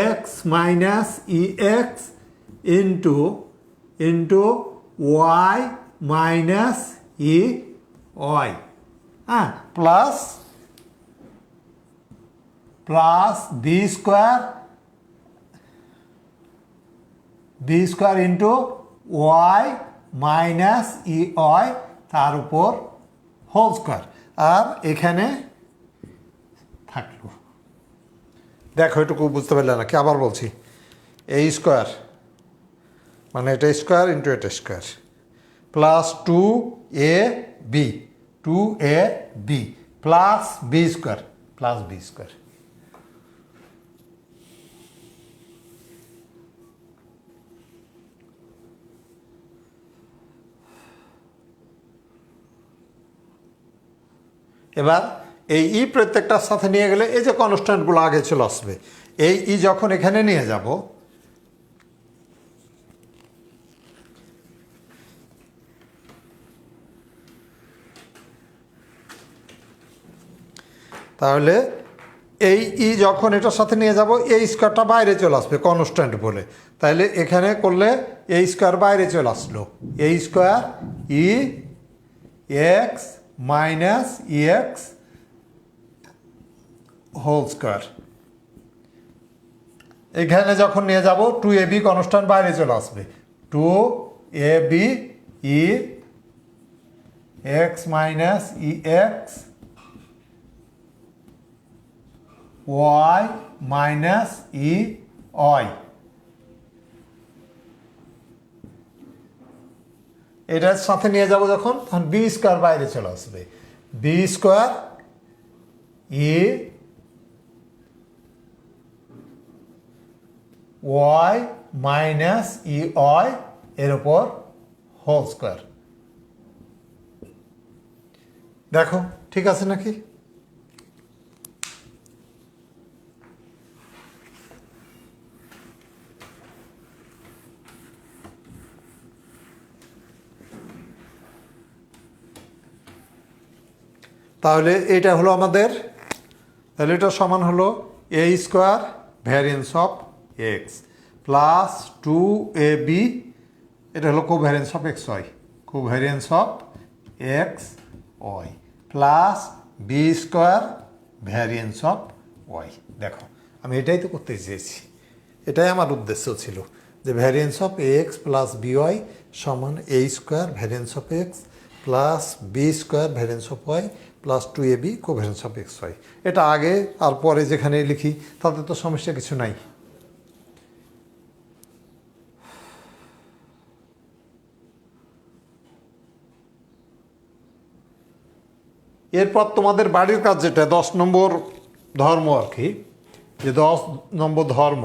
Speaker 1: X minus E X into Y minus E Y, হ্যাঁ, plus B square into Y minus E Y তার উপর হোল স্কোয়ার, আর এখানে থাকলো, দেখো এটুকু বুঝতে পারলে নাকি? আবার বলছি, এই স্কোয়ার মানে এটা স্কোয়ার ইন্টু এটা square plus A B plus B square এবার এই ই প্রত্যেকটার সাথে নিয়ে গেলে এই যে কনস্ট্যান্টগুলো আগে চলে আসবে, এই ই যখন এখানে নিয়ে যাব তাহলে এই ই যখন এটার সাথে নিয়ে যাব এই স্কোয়ারটা বাইরে চলে আসবে কনস্ট্যান্ট বলে, তাহলে এখানে করলে এই স্কোয়ার বাইরে চলে আসলো, এই স্কোয়ার ই X minus E X whole square. এখানে যখন নিয়ে যাব 2ab কনস্ট্যান্ট বাইরে চলে আসবে, 2ab E X minus E X Y minus E Y. এটার সাথে নিয়ে যাব যখন, তখন বি স্কোয়ার বাইরে চলে আসবে, B square E Y minus E Y এর উপর হোল স্কোয়ার। দেখো ঠিক আছে নাকি? তাহলে এটা হলো আমাদের, তাহলে এটা সমান হলো A square variance of X plus 2ab, এটা হলো covariance of X Y, covariance of X Y plus B square variance of Y. দেখো আমি এটাই তো করতে চেয়েছি, এটাই আমার উদ্দেশ্য ছিল যে variance of X plus B Y সমান A square variance of X plus B square variance of Y plus 2ab covariance of X Y. এটা আগে আর পরে যেখানে লিখি তাতে তো সমস্যা কিছু নাই। এরপর তোমাদের বাড়ির কাজ যেটা 10 নম্বর ধর্ম আর কি, যে 10 নম্বর ধর্ম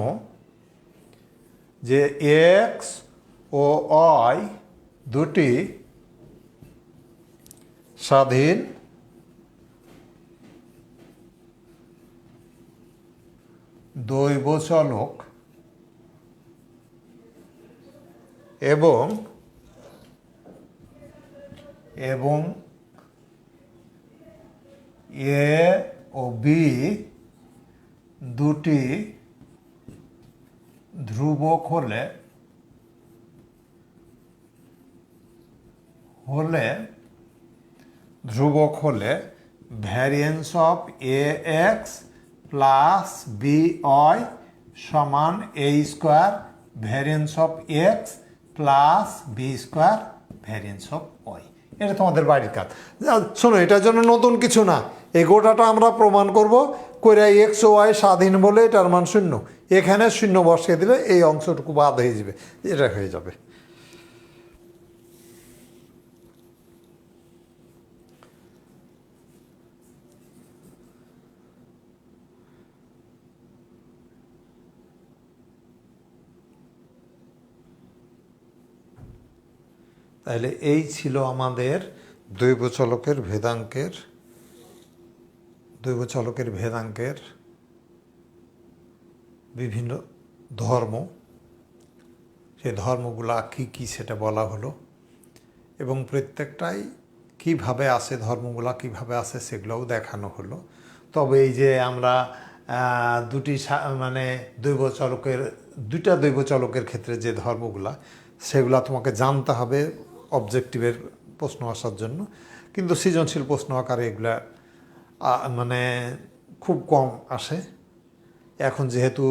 Speaker 1: যে এক্স ও ওয়াই দুটি স্বাধীন দৈব চলক এবং এ ও বি দুটি ধ্রুবক হলে variance of A X plus B Y সমান A square variance of X plus B square variance of Y. এটা তোমাদের বাড়ির কাজ। শোনো, এটার জন্য নতুন কিছু না, এই গোটাটা আমরা প্রমাণ করব করে এক্স ও ওয়াই স্বাধীন বলে এটার মান শূন্য, এখানে শূন্য বসিয়ে দিলে এই অংশটুকু বাদ হয়ে যাবে, এটা হয়ে যাবে। তাহলে এই ছিল আমাদের দৈব চলকের ভেদাঙ্কের বিভিন্ন ধর্ম, সেই ধর্মগুলা কী কী সেটা বলা হলো, এবং প্রত্যেকটাই কিভাবে আসে, ধর্মগুলা কিভাবে আসে সেগুলোও দেখানো হলো। তবে এই যে আমরা দুইটা দৈব চলকের ক্ষেত্রে যে ধর্মগুলা, সেগুলা তোমাকে জানতে হবে অবজেক্টিভের প্রশ্ন আসার জন্য, কিন্তু সৃজনশীল প্রশ্ন আকারে এগুলা মানে খুব কম আসে। এখন যেহেতু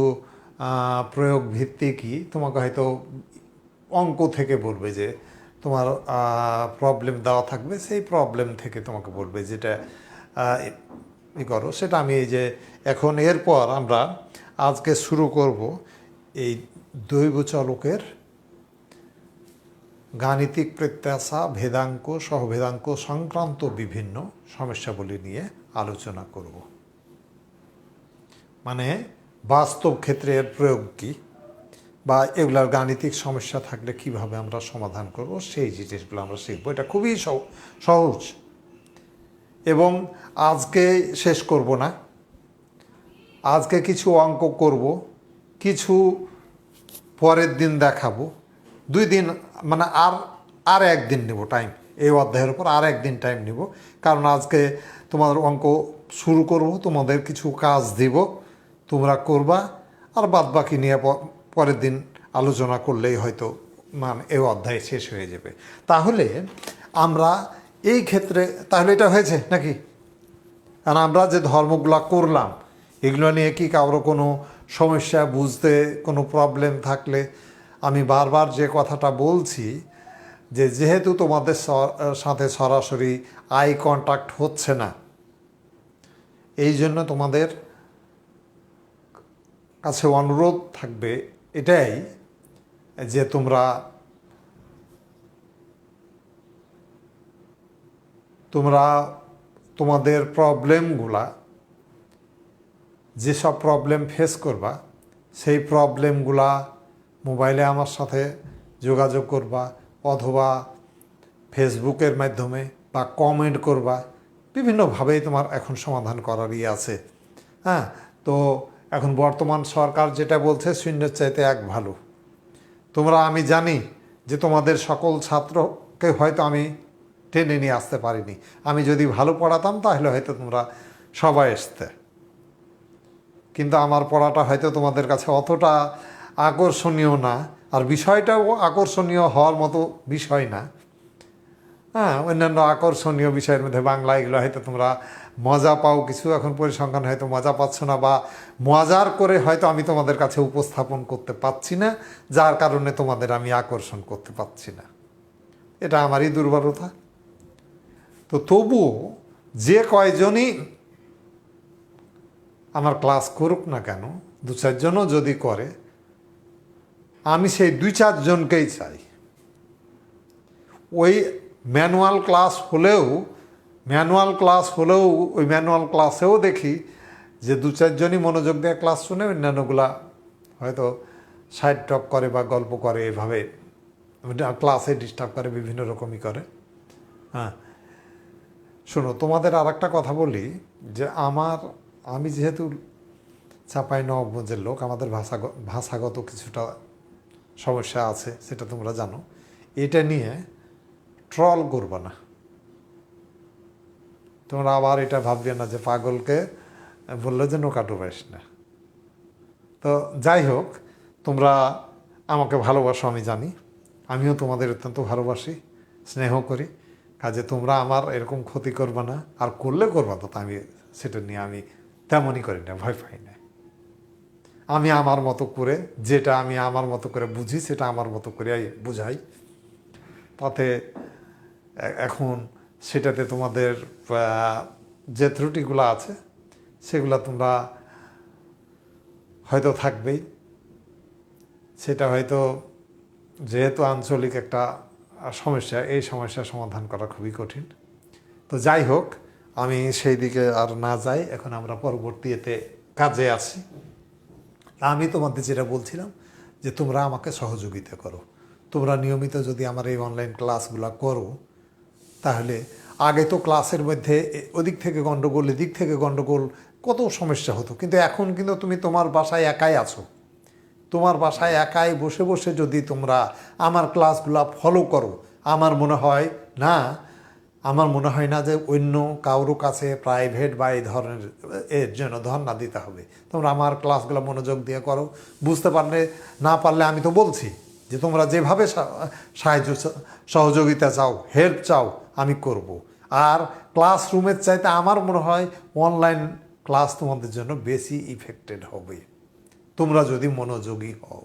Speaker 1: প্রয়োগ ভিত্তিকই, তোমাকে হয়তো অঙ্ক থেকে বলবে যে তোমার প্রবলেম দেওয়া থাকবে, সেই প্রবলেম থেকে তোমাকে বলবে যেটা ই করো সেটা। আমি এই যে এখন এরপর আমরা আজকে শুরু করব এই দৈব চলকের গাণিতিক প্রত্যাশা, ভেদাঙ্ক, সহভেদাঙ্ক সংক্রান্ত বিভিন্ন সমস্যাবলী নিয়ে আলোচনা করব। মানে বাস্তব ক্ষেত্রে এর প্রয়োগ কী, বা এগুলার গাণিতিক সমস্যা থাকলে কিভাবে আমরা সমাধান করব, সেই জিনিসগুলো আমরা শিখবো। এটা খুবই সহজ। এবং আজকে শেষ করব না, আজকে কিছু অঙ্ক করব, কিছু পরের দিন দেখাবো, 2 দিন মানে আর একদিন নেব টাইম, এই অধ্যায়ের উপর আর একদিন টাইম নেব। কারণ আজকে তোমাদের অঙ্ক শুরু করব, তোমাদের কিছু কাজ দিব, তোমরা করবা, আর বাদ বাকি নিয়ে পরের দিন আলোচনা করলেই হয়তো মানে এই অধ্যায় শেষ হয়ে যাবে। তাহলে আমরা এই ক্ষেত্রে, তাহলে এটা হয়েছে নাকি? কারণ আমরা যে ধর্মগুলো করলাম, এগুলো নিয়ে কি কারো কোনো সমস্যা, বুঝতে কোনো প্রবলেম থাকলে, আমি বারবার যে কথাটা বলছি যে যেহেতু তোমাদের সাথে সরাসরি আই কন্ট্যাক্ট হচ্ছে না, এই জন্য তোমাদের কাছে অনুরোধ থাকবে এটাই যে তোমরা তোমাদের প্রবলেমগুলা, যেসব প্রবলেম ফেস করবা, সেই প্রবলেমগুলা মোবাইলে আমার সাথে যোগাযোগ করবা, অথবা ফেসবুকের মাধ্যমে, বা কমেন্ট করবা। বিভিন্নভাবেই তোমার এখন সমাধান করারই আছে। হ্যাঁ, তো এখন বর্তমান সরকার যেটা বলছে, শূন্যের চাইতে এক ভালো। আমি জানি যে তোমাদের সকল ছাত্রকে হয়তো আমি টেনে নিয়ে আসতে পারিনি। আমি যদি ভালো পড়াতাম তাহলে হয়তো তোমরা সবাই আসতে, কিন্তু আমার পড়াটা হয়তো তোমাদের কাছে অতটা আকর্ষণীয় না, আর বিষয়টাও আকর্ষণীয় হওয়ার মতো বিষয় না। হ্যাঁ, অন্যান্য আকর্ষণীয় বিষয়ের মধ্যে বাংলা, এগুলো হয়তো তোমরা মজা পাও কিছু, এখন পরিসংখ্যান হয়তো মজা পাচ্ছ না, বা মজার করে হয়তো আমি তোমাদের কাছে উপস্থাপন করতে পারছি না, যার কারণে তোমাদের আমি আকর্ষণ করতে পারছি না। এটা আমারই দুর্বলতা। তো তবুও যে কয়জনই আমার ক্লাস করুক না কেন, 2-4 জনও যদি করে, আমি সেই 2-4 জনকেই চাই। ওই ম্যানুয়াল ক্লাস হলেও ওই ম্যানুয়াল ক্লাসেও দেখি যে 2-4 জনই মনোযোগ দিয়ে ক্লাস শুনে, অন্যান্যগুলা হয়তো সাইড টক করে বা গল্প করে, এভাবে ক্লাসে ডিস্টার্ব করে, বিভিন্ন রকমই করে। হ্যাঁ, শোনো, তোমাদের আর একটা কথা বলি যে আমি যেহেতু চাঁপাইনবাবগঞ্জের লোক, আমাদের ভাষাগত কিছুটা সমস্যা আছে, সেটা তোমরা জানো। এটা নিয়ে ট্রল করবে না, তোমরা আবার এটা ভাববে না যে পাগলকে বললো যে নৌকা ডুবাইস না। তো যাই হোক, তোমরা আমাকে ভালোবাসো, আমি জানি, আমিও তোমাদের অত্যন্ত ভালোবাসি, স্নেহ করি। কাজে তোমরা আমার এরকম ক্ষতি করবে না, আর করলে করবা তো আমি সেটা নিয়ে আমি তেমনই করি না, ভয় পাই না। আমি আমার মতো করে, যেটা আমি আমার মতো করে বুঝি, সেটা আমার মতো করে বুঝাই। তাতে এখন সেটাতে তোমাদের যে ত্রুটিগুলো আছে সেগুলো তোমরা হয়তো থাকবেই। সেটা হয়তো যেহেতু আঞ্চলিক একটা সমস্যা, এই সমস্যার সমাধান করা খুবই কঠিন। তো যাই হোক, আমি সেই দিকে আর না যাই, এখন আমরা পরবর্তীতে কাজে আসি। আমি তোমাদের যেটা বলছিলাম যে তোমরা আমাকে সহযোগিতা করো। তোমরা নিয়মিত যদি আমার এই অনলাইন ক্লাসগুলো করো, তাহলে আগে তো ক্লাসের মধ্যে ওদিক থেকে গণ্ডগোল, এদিক থেকে গণ্ডগোল, কত সমস্যা হতো। কিন্তু এখন কিন্তু তুমি তোমার বাসায় একাই আছো, তোমার বাসায় একাই বসে বসে যদি তোমরা আমার ক্লাসগুলো ফলো করো, আমার মনে হয় না যে অন্য কারোর কাছে প্রাইভেট বা এই ধরনের এর জন্য ধর্ণা দিতে হবে। তোমরা আমার ক্লাসগুলো মনোযোগ দিয়ে করো। বুঝতে পারলে, না পারলে আমি তো বলছি, যে তোমরা যেভাবে সাহায্য সহযোগিতা চাও, হেল্প চাও, আমি করব। আর ক্লাসরুমের চাইতে আমার মনে হয় অনলাইন ক্লাস তোমাদের জন্য বেশি ইফেক্টেড হবে, তোমরা যদি মনোযোগী হও।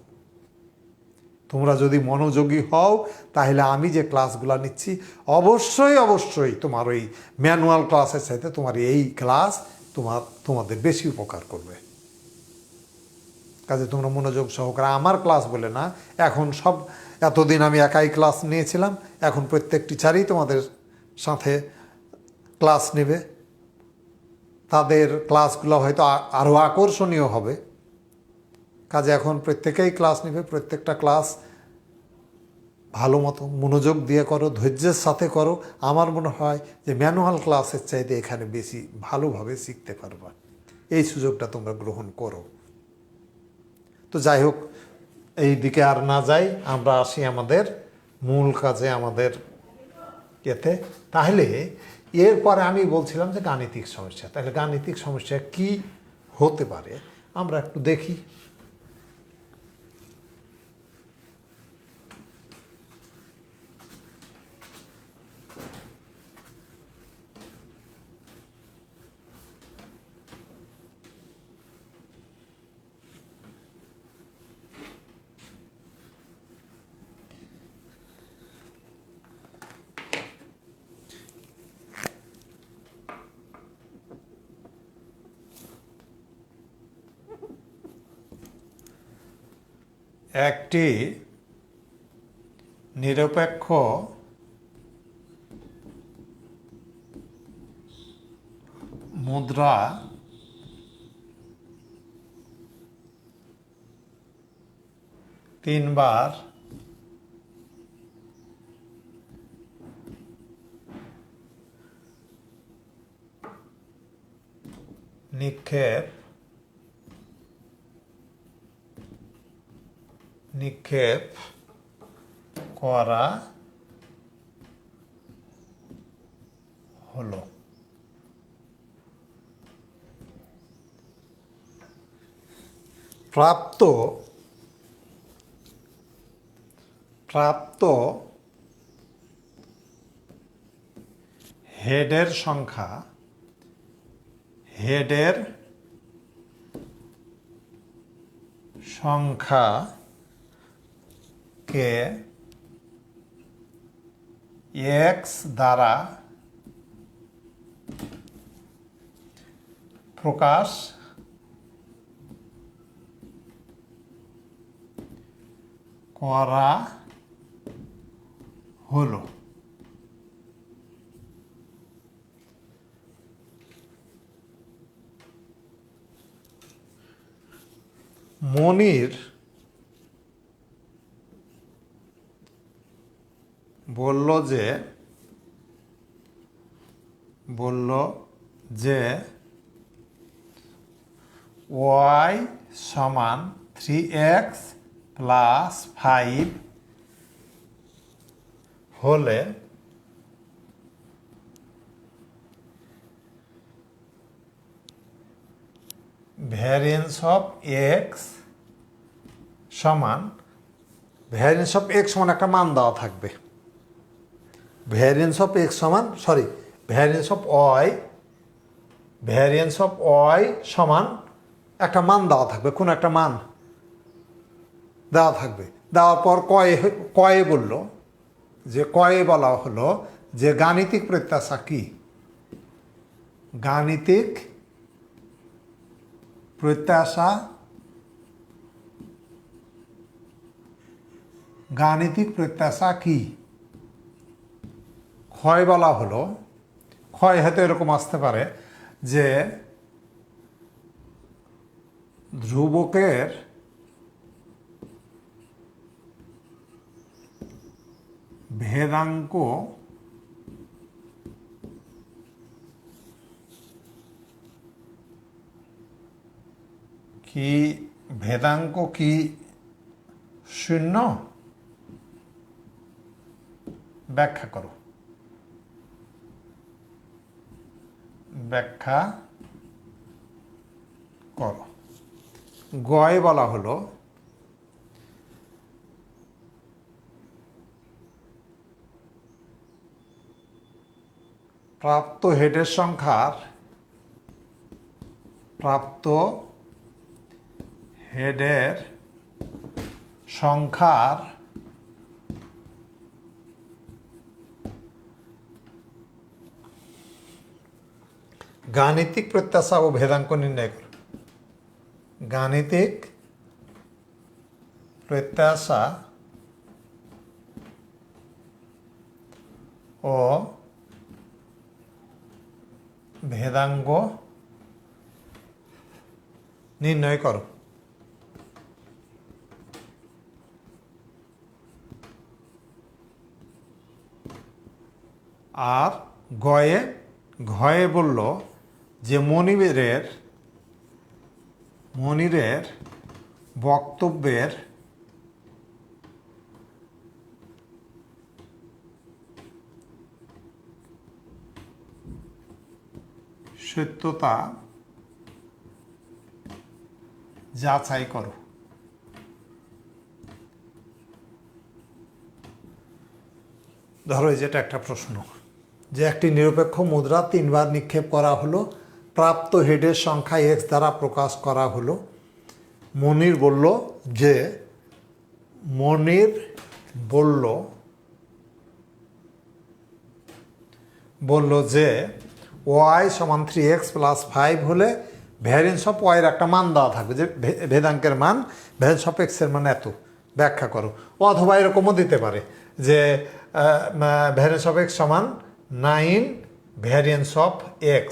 Speaker 1: তোমরা যদি মনোযোগী হও তাহলে আমি যে ক্লাসগুলো নিচ্ছি অবশ্যই অবশ্যই তোমার ওই ম্যানুয়াল ক্লাসের চাইতে তোমার এই ক্লাস তোমাদের বেশি উপকার করবে। কাজে তোমরা মনোযোগ সহকারে আমার ক্লাস বলে না, এখন সব এতদিন আমি একাই ক্লাস নিয়েছিলাম, এখন প্রত্যেক টিচারই তোমাদের সাথে ক্লাস নেবে, তাদের ক্লাসগুলো হয়তো আরও আকর্ষণীয় হবে। কাজে এখন প্রত্যেকেই ক্লাস নেবে, প্রত্যেকটা ক্লাস ভালো মতো মনোযোগ দিয়ে করো, ধৈর্যের সাথে করো। আমার মনে হয় যে ম্যানুয়াল ক্লাসের চাইতে এখানে বেশি ভালোভাবে শিখতে পারবা, এই সুযোগটা তোমরা গ্রহণ করো। তো যাই হোক, এই দিকে আর না যাই, আমরা আসি আমাদের মূল কাজে, আমাদের এতে। তাহলে এরপরে আমি বলছিলাম যে গাণিতিক সমস্যা, তাহলে গাণিতিক সমস্যা কি হতে পারে আমরা একটু দেখি। একটি নিরপেক্ষ মুদ্রা তিনবার নিক্ষেপ করা হলো। প্রাপ্ত হেডের সংখ্যাকে এক্স দ্বারা প্রকাশ করা হলো। মনির বলল যে ওয়াই সমান 3x প্লাস 5 হলে ভ্যারিয়েন্স অফ এক্স সমান একটা মান দেওয়া থাকবে। ভ্যারিয়েন্স অফ ওয়াই সমান একটা মান দেওয়া থাকবে, কোন একটা মান দেওয়া থাকবে। দেওয়ার পর কয়ে বলল যে বলা হলো যে গাণিতিক প্রত্যাশা কি, গাণিতিক প্রত্যাশা কি। ক্ষয় বলা হলো, ক্ষয় হয়তো এরকম আসতে পারে যে ধ্রুবকের ভেদাঙ্ক কি শূন্য, ব্যাখ্যা করো। গয় বলা হলো প্রাপ্ত হেডের সংখ্যার প্রাপ্ত হেডের সংখ্যার গাণিতিক প্রত্যাশা ও ভেদাঙ্ক নির্ণয় করো। গাণিতিক প্রত্যাশা ও ভেদাঙ্ক নির্ণয় করো। আর ঘয়ে বলল যে মনিরের বক্তব্যের সত্যতা যাচাই করো। ধরো যেটা একটা প্রশ্ন যে একটি নিরপেক্ষ মুদ্রা 3 বার নিক্ষেপ করা হলো, প্রাপ্ত হেডের সংখ্যা x দ্বারা প্রকাশ করা হলো। মনির বলল যে y সমান 3x + 5 হলে ভ্যারিয়েন্স অফ y এর একটা মান দেওয়া থাকবে, যে ভেদাঙ্কের মান ভ্যারিয়েন্স অফ x এর মান এত, ব্যাখ্যা করো। অথবা এরকমও দিতে পারে যে ভ্যারিয়েন্স অফ x সমান 9 variance of x,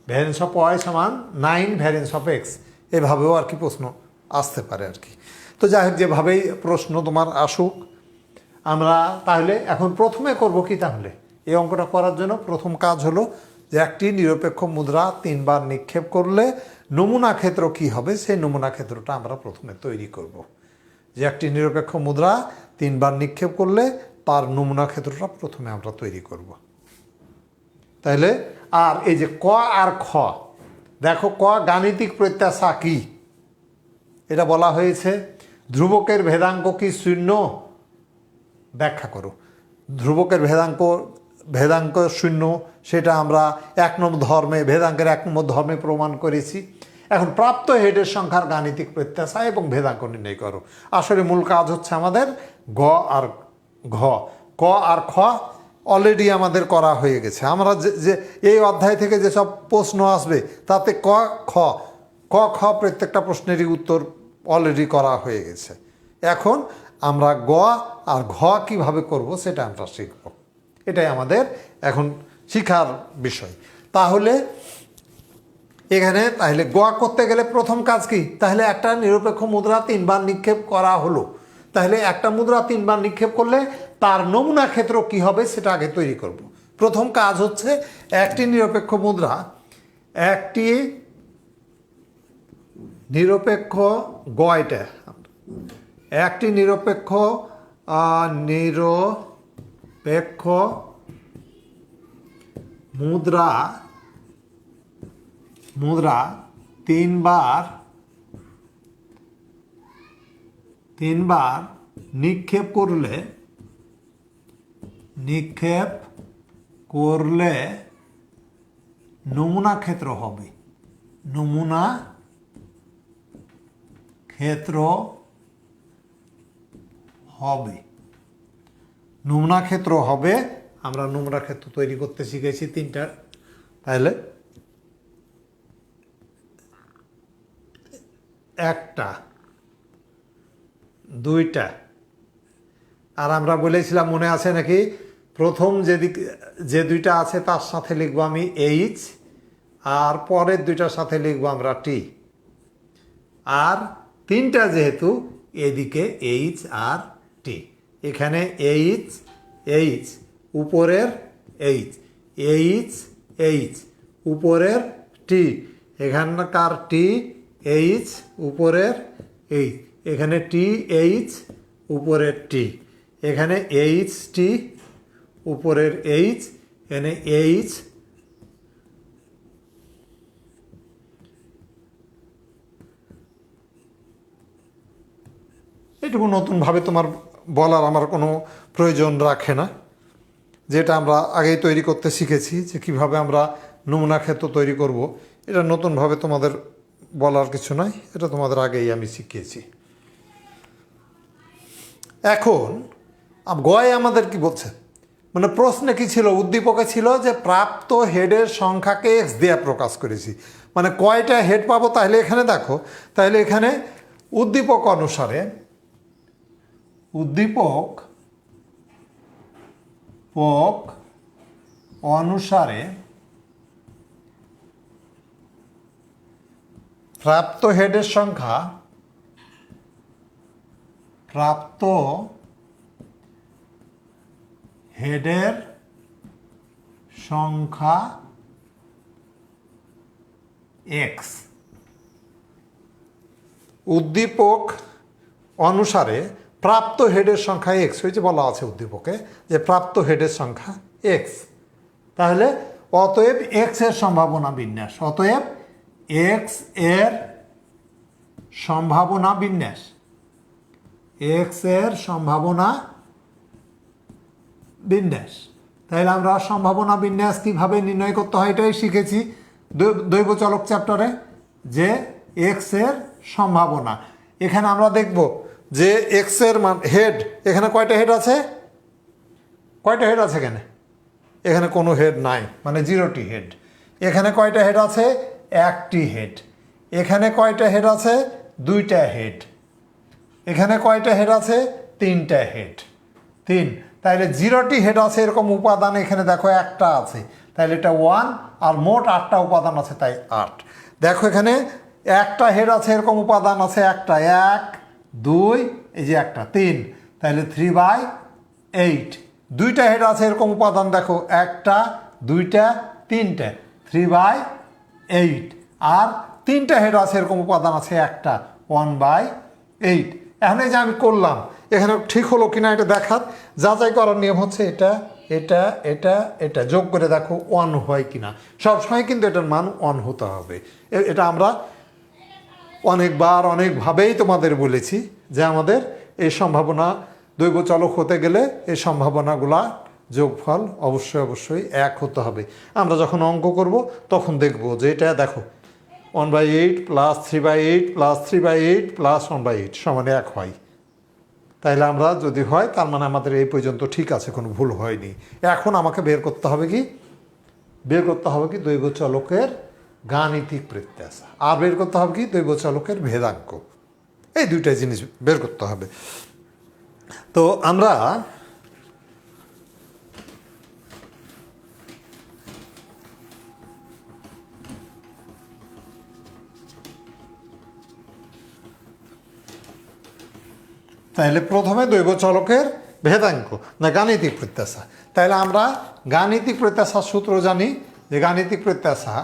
Speaker 1: variance of y সমান 9 ভ্যারিয়েন্স অফ x, এভাবেও আর কি প্রশ্ন আসতে পারে আর কি। তো যাই হোক, যেভাবেই প্রশ্ন তোমার আসুক, আমরা তাহলে এখন প্রথমে করব কি, তাহলে এই অঙ্কটা করার জন্য প্রথম কাজ হলো যে একটি নিরপেক্ষ মুদ্রা 3 বার নিক্ষেপ করলে নমুনা ক্ষেত্র কি হবে, সেই নমুনা ক্ষেত্রটা আমরা প্রথমে তৈরি করব। যে একটি নিরপেক্ষ মুদ্রা 3 বার নিক্ষেপ করলে তার নমুনা ক্ষেত্রটা প্রথমে আমরা তৈরি করব। তাহলে আর এই যে ক আর খ, দেখো ক গাণিতিক প্রত্যাশা কি, এটা বলা হয়েছে ধ্রুবকের ভেদাঙ্ক কি শূন্য, ব্যাখ্যা করো। ধ্রুবকের ভেদাঙ্ক শূন্য, সেটা আমরা 1 নম্বর ধর্মে, ভেদাঙ্কের 1 নম্বর ধর্মে প্রমাণ করেছি। এখন প্রাপ্ত হেডের সংখ্যার গাণিতিক প্রত্যাশা এবং ভেদাঙ্ক নির্ণয় করো। আসলে মূল কাজ হচ্ছে আমাদের গ আর ঘ। ক আর খ অলরেডি আমাদের করা হয়ে গেছে। আমরা যে এই অধ্যায় থেকে যেসব প্রশ্ন আসবে তাতে ক খ প্রত্যেকটা প্রশ্নেরই উত্তর অলরেডি করা হয়ে গেছে। এখন আমরা গ আর ঘ কিভাবে করব সেটা আমরা শিখব, এটাই আমাদের এখন শিখার বিষয়। তাহলে এখানে গ করতে গেলে প্রথম কাজ কি, তাহলে একটা নিরপেক্ষ মুদ্রা 3 বার নিক্ষেপ করা হলো, তাহলে একটা মুদ্রা 3 বার নিক্ষেপ করলে তার নমুনা ক্ষেত্র কি হবে সেটা আগে তৈরি করব। প্রথম কাজ হচ্ছে একটি নিরপেক্ষ মুদ্রা, একটি নিরপেক্ষ এটা একটি নিরপেক্ষ মুদ্রা 3 বার নিক্ষেপ করলে নমুনা ক্ষেত্র হবে। নমুনা ক্ষেত্র হবে। আমরা নমুনা ক্ষেত্র তৈরি করতে শিখেছি 3টা। তাহলে একটা, দুইটা, আর আমরা বলেছিলাম মনে আছে নাকি, প্রথম যে দুইটা আছে তার সাথে লিখবো আমি এইচ, আর পরের দুইটার সাথে লিখবো আমরা টি। আর 3টা যেহেতু এদিকে এইচ আর টি, এখানে এইচ উপরের এইচ উপরের টি, এখানকার টি এইচ উপরের এইচ, এখানে টি এইচ উপরের টি, এখানে এইচ টি উপরের এইচ, এখানে এইচ এটুকু নতুনভাবে তোমার বলার আমার কোনো প্রয়োজন রাখে না। যেটা আমরা আগেই তৈরি করতে শিখেছি, যে কিভাবে আমরা নমুনা ক্ষেত্র তৈরি করব। এটা নতুনভাবে তোমাদের বলার কিছু নয়, এটা তোমাদের আগেই আমি শিখিয়েছি। এখন গয় আমাদের কি বলছে, মানে প্রশ্নে কি ছিল, উদ্দীপকে ছিল যে প্রাপ্ত হেডের সংখ্যাকে এক্স দিয়ে প্রকাশ করেছি, মানে কয়টা হেড পাবো। তাহলে এখানে দেখো, তাহলে এখানে উদ্দীপক অনুসারে প্রাপ্ত হেডের সংখ্যা এক্স। উদ্দীপক অনুসারে প্রাপ্ত হেডের সংখ্যা এক্স, ওই যে বলা আছে উদ্দীপকে যে প্রাপ্ত হেডের সংখ্যা এক্স। তাহলে অতএব এক্স এর সম্ভাবনা বিন্যাস, অতএব এক্স এর সম্ভাবনা বিন্যাস, তাহলে আমরা সম্ভাবনা বিন্যাস কিভাবে নির্ণয় করতে হয় এটাই শিখেছি দৈবচলক চ্যাপ্টারে, যে এক্স এর সম্ভাবনা। এখানে আমরা দেখব যে এক্স এর মান হেড, এখানে কয়টা হেড আছে, এখানে কোনো হেড নাই, মানে 0টি হেড। এখানে কয়টা হেড আছে, 1টি হেড। এখানে কয়টা হেড আছে, 2টা হেড। এখানে কয়টা হেড আছে, 3টা হেড, 3। তাহলে 0টি হেড আছে এরকম উপাদান এখানে দেখো একটা আছে, তাহলে এটা 1, আর মোট 8টা উপাদান আছে, তাই 8। দেখো এখানে একটা হেড আছে এরকম উপাদান আছে একটা, 1 2, এই যে একটা 3, তাহলে 3/8। 2টা হেড আছে এরকম উপাদান দেখো, একটা 2টা 3টে, 3/8। আর 3টা হেড আছে এরকম উপাদান আছে একটা, 1/8। এখন এই যে আমি করলাম, এখানে ঠিক হলো কিনা এটা দেখার যাচাই করার নিয়ম হচ্ছে এটা এটা এটা এটা যোগ করে দেখো 1 হয় কিনা। সবসময় কিন্তু এটার মান 1 হতে হবে। এটা আমরা অনেকভাবেই তোমাদের বলেছি যে আমাদের এই সম্ভাবনা দৈবচলক হতে গেলে এই সম্ভাবনাগুলা যোগফল অবশ্যই 1 হতে হবে। আমরা যখন অঙ্ক করব তখন দেখব যে এটা দেখো 1/8 + 3/8 + 3/8 + 1/8 = 1 হয়। তাইলে আমরা যদি হয় তার মানে আমাদের এই পর্যন্ত ঠিক আছে, কোনো ভুল হয়নি। এখন আমাকে বের করতে হবে কি দৈবচলকের গাণিতিক প্রত্যাশা, আর বের করতে হবে কি দৈবচলকের ভেদাঙ্ক। এই দুইটা জিনিস বের করতে হবে। তো আমরা তাহলে প্রথমে দৈবচলকের ভেদাঙ্ক না গাণিতিক প্রত্যাশা। তাহলে আমরা গাণিতিক প্রত্যাশার সূত্র জানি, যে গাণিতিক প্রত্যাশা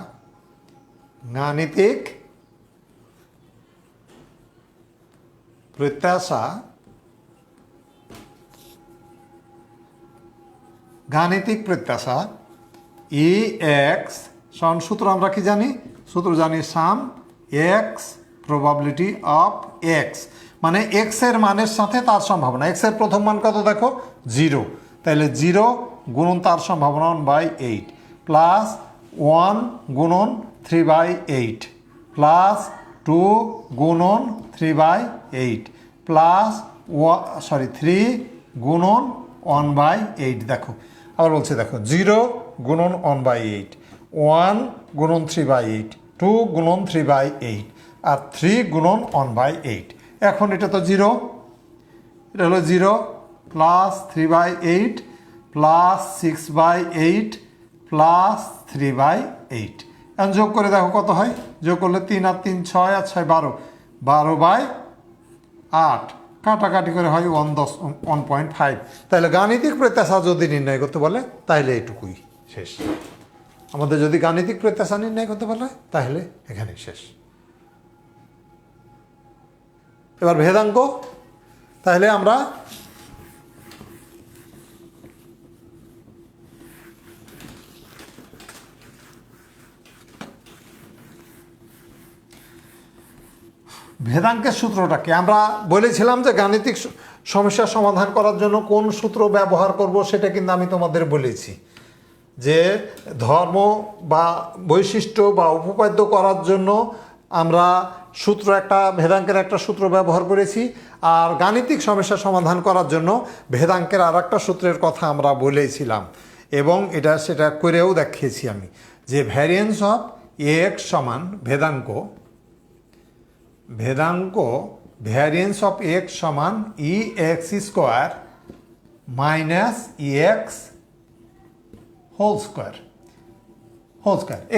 Speaker 1: ই এক্স সমান সূত্র আমরা কি জানি, সূত্র জানি সাম এক্স প্রবাবিলিটি অফ এক্স, মানে এক্স এর মানের সাথে তার সম্ভাবনা। এক্স এর প্রথম মান কত দেখো 0, তাহলে 0 গুণন তার সম্ভাবনা 1/8 প্লাস 1 গুণন 3/8 প্লাস 2 গুণন 3/8 প্লাস 3 গুণন 1/8। দেখো আবার বলছে, দেখো 0 গুণন 1/8, 1 গুণন 3/8, 2 গুণন 3/8 আর 3 গুণন 1/8। এখন এটা তো 0, এটা হলো 0 প্লাস 3/8 প্লাস 6/8 প্লাস 3/8। এখন যোগ করে দেখো কত হয়, যোগ করলে 3 আর 3 6 আর 6 12, 12/8, কাটাকাটি করে হয় 1.5। তাহলে গাণিতিক প্রত্যাশা যদি নির্ণয় করতে বলে তাহলে এটুকুই শেষ। আমাদের যদি গাণিতিক প্রত্যাশা নির্ণয় করতে বলে তাহলে এখানে শেষ। এবার ভেদাঙ্ক, তাহলে আমরা ভেদাঙ্কের সূত্রটাকে আমরা বলেছিলাম যে গাণিতিক সমস্যা সমাধান করার জন্য কোন সূত্র ব্যবহার করব সেটা কিন্তু আমি তোমাদের বলেছি যে ধর্ম বা বৈশিষ্ট্য বা উপপাদ্য করার জন্য আমরা সূত্র একটা ভেদাঙ্কের একটা সূত্র ব্যবহার করেছি, আর গাণিতিক সমস্যা সমাধান করার জন্য ভেদাঙ্কের আর একটা সূত্রের কথা আমরা বলেছিলাম এবং সেটা করেও দেখিয়েছি আমি যে ভ্যারিয়েন্স অফ এক্স সমান ভ্যারিয়েন্স অফ এক্স সমান E X square minus E X whole square.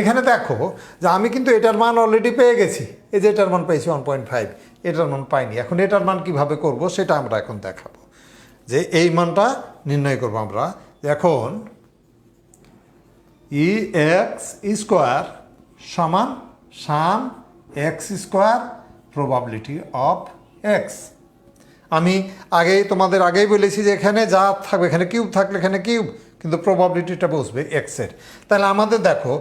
Speaker 1: এখানে দেখো যে আমি কিন্তু এটার মান অলরেডি পেয়ে গেছি, এই যে এটার মান পেয়েছি 1.5, এটার মান পাইনি। এখন এটার মান কিভাবে করব সেটা আমরা এখন দেখাবো, যে এই মানটা নির্ণয় করব আমরা। এখন ই এক্স স্কোয়ার সমান sum X square probability of X. আমি তোমাদের আগেই বলেছি যে এখানে যা থাকবে, এখানে কিউব থাকলে এখানে কিউব, কিন্তু প্রবাবিলিটিটা বসবে এক্সের। তাহলে আমাদের দেখো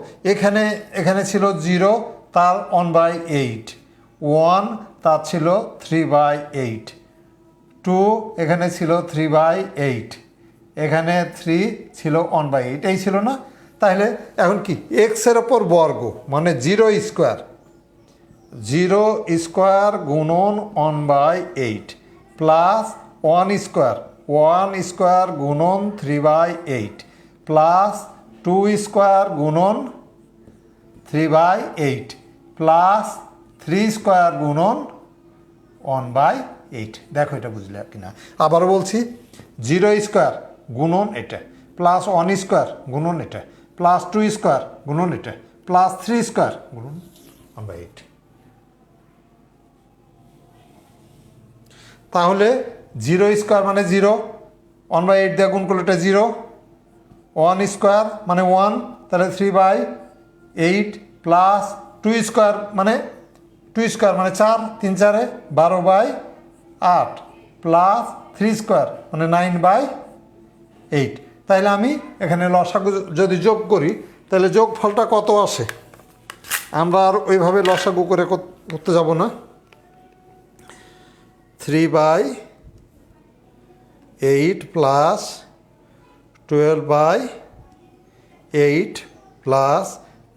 Speaker 1: এখানে ছিল 0, তার 1/8, 1 তার ছিল 3/8, 2 এখানে ছিল 3/8, এখানে 3 ছিল 1/8, এই ছিল না? তাহলে এখন কি এক্সের ওপর বর্গ মানে 0 স্কোয়ার গুণন 1/8 প্লাস 1 স্কোয়ার গুণন 3/8 প্লাস 2 স্কোয়ার গুণন 3/8 প্লাস 3 স্কোয়ার গুণন 1/8। দেখো এটা বুঝলে কিনা, আবারও বলছি 0 স্কোয়ার গুণন এটা প্লাস 1 স্কোয়ার গুণন এটা প্লাস 2 স্কোয়ার গুণন এটা প্লাস 3 স্কোয়ার গুণন 1/8। তাহলে 0 স্কোয়ার মানে 0, 1/8 দিয়ে গুণ করলে এটা 0, 1 স্কোয়ার মানে 1, তাহলে 3/8 প্লাস 2 স্কোয়ার মানে 4, 3 4 12/8 প্লাস 3 স্কোয়ার মানে 9/8। তাহলে আমি এখানে লসাগু যদি যোগ করি তাহলে যোগফলটা কত আসে? আমরা আর ওইভাবে লসাগু করে করতে যাব না। 3/8 প্লাস 12/8 প্লাস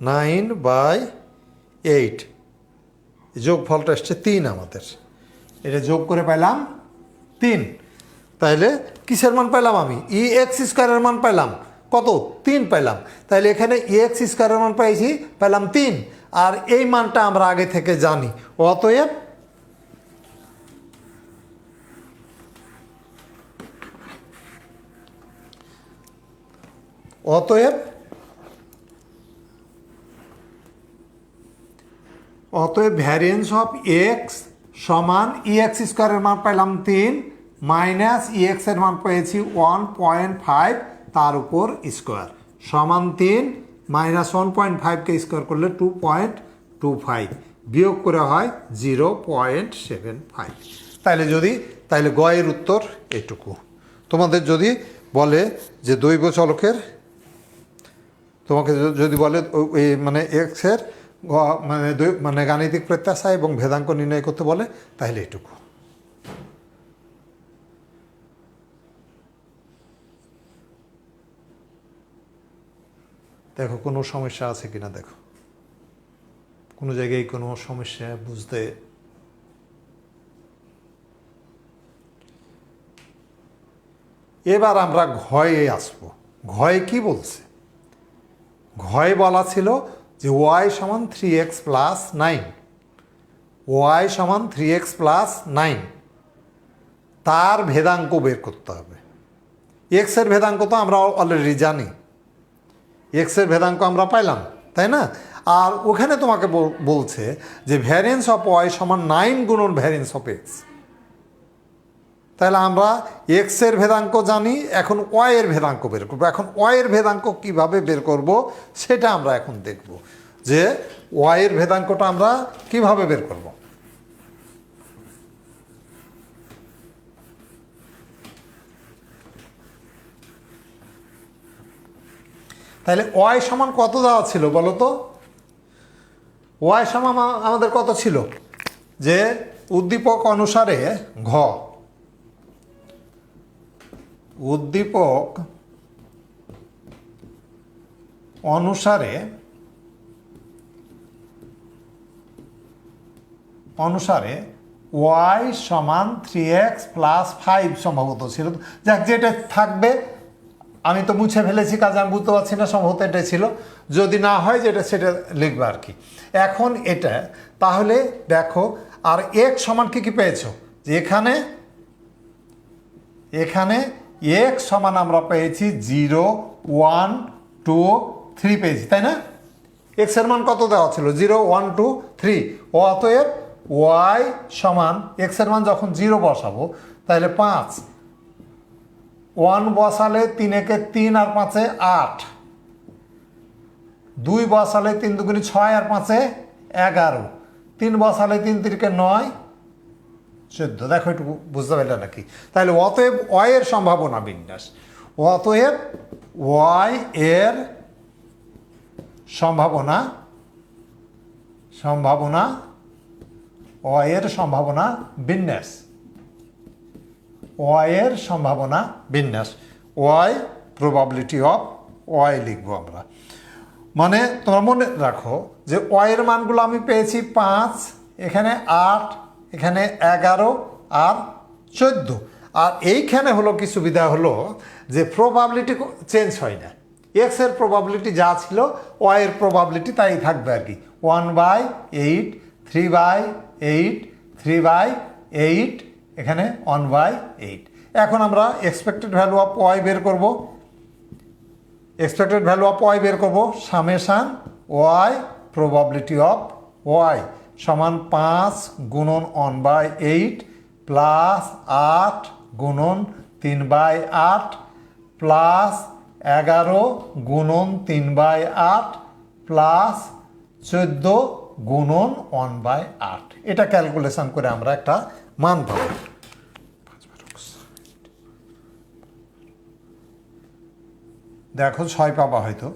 Speaker 1: 9/8, যোগফলটা এসছে 3 আমাদের। এটা যোগ করে পেলাম 3। তাহলে কিসের মান পেলাম আমি? ই এক্স স্কোয়ারের মান পেলাম কত? 3 পেলাম। তাহলে এখানে ই এক্স স্কোয়ারের মান পেলাম 3, আর এই মানটা আমরা আগে থেকে জানি। অতএব ভ্যারিয়েন্স অফ এক্স সমান ই এক্স স্কোয়ারের মান পেলাম 3 মাইনাস ই এক্সের মান পেয়েছি 1.5 তার উপর স্কোয়ার সমান 3 মাইনাস 1.5কে স্কোয়ার করলে 2.25 বিয়োগ করে হয় 0.75। তাহলে গয়ের উত্তর এটুকু। তোমাদের যদি বলে যে দৈব চলকের, তোমাকে যদি বলে মানে এক্সের মানে গাণিতিক প্রত্যাশা এবং ভেদাঙ্ক নির্ণয় করতে বলে, তাহলে এটুকু। দেখো কোনো সমস্যা আছে কিনা, দেখো কোনো জায়গায় কোনো সমস্যা বুঝতে। এবার আমরা ঘয়ে আসবো। ঘয়ে কি বলছে? ঘয়ে বলা ছিল যে ওয়াই সমান 3x প্লাস 9, ওয়াই সমান 3x প্লাস 9, তার ভেদাঙ্ক বের করতে হবে। এক্সের ভেদাঙ্ক তো আমরা অলরেডি জানি, এক্সের ভেদাঙ্ক আমরা পাইলাম, তাই না? আর ওখানে তোমাকে বলছে যে ভ্যারিয়েন্স অফ ওয়াই সমান 9 গুণন ভ্যারিয়েন্স অফ এক্স। তাহলে আমরা এক্সের ভেদাঙ্ক জানি, এখন ওয়াইয়ের ভেদাঙ্ক বের করবো। এখন ওয়াইয়ের ভেদাঙ্ক কিভাবে বের করব সেটা আমরা এখন দেখব, যে ওয়াইয়ের ভেদাঙ্কটা আমরা কিভাবে বের করব। তাহলে ওয়াই সমান কত দেওয়া ছিল বলো তো? ওয়াই সমান আমাদের কত ছিল? যে উদ্দীপক অনুসারে ঘ, উদ্দীপক অনুসারে y সমান 3x প্লাস 5 সম্ভবত ছিল, যাক যেটা থাকবে, আমি তো মুছে ফেলেছি কাজ আমি বুঝতে পারছি না, সম্ভবত এটাই ছিল, যদি না হয় যেটা সেটা লিখবে আর কি। এখন এটা তাহলে দেখো, আর x সমান কি পেয়েছো, যে এখানে x সমান আমরা পেয়েছি 0 1 2 3 পেয়েছি, তাই না? x এর মান কত দেওয়া ছিল, 0 1 2 3। অতএব y সমান x এর মান যখন 0 বসাবো তাহলে 5, 1 বসালে 3 একে 3 আর 5 8, 2 বসালে 3 দুগুণে 6 আর 5 11, 3 বসালে 3 তিরিকে 9 14। দেখো একটু বুঝতে পারলে নাকি? তাহলে অতএব y এর সম্ভাবনা বিন্যাস, অতএব y এর সম্ভাবনা y এর সম্ভাবনা বিন্যাস, y এর সম্ভাবনা বিন্যাস, y প্রবাবিলিটি অফ y লিখবো আমরা। মানে তোমরা মনে রাখো যে y এর মানগুলো আমি পেয়েছি 5, এখানে 8, এখানে 11 আর 14। আর এইখানে হলো কি সুবিধা হলো যে প্রবাবিলিটি চেঞ্জ হয় না, x এর প্রবাবিলিটি যা ছিল y এর প্রবাবিলিটি তাই থাকবে আর কি, 1/8, 3/8, 3/8, এখানে 1/8। এখন আমরা এক্সপেক্টেড ভ্যালু অফ y বের করব, এক্সপেক্টেড ভ্যালু অফ y বের করব, summation y probability of y সমান 5 গুণন 1/8 প্লাস 8 গুণন 3/8 প্লাস 11 গুণন 3/8 প্লাস 14 গুণন 1/8। এটা ক্যালকুলেশন করে আমরা একটা মান পাবো। দেখো 6 পাবা, হয়তো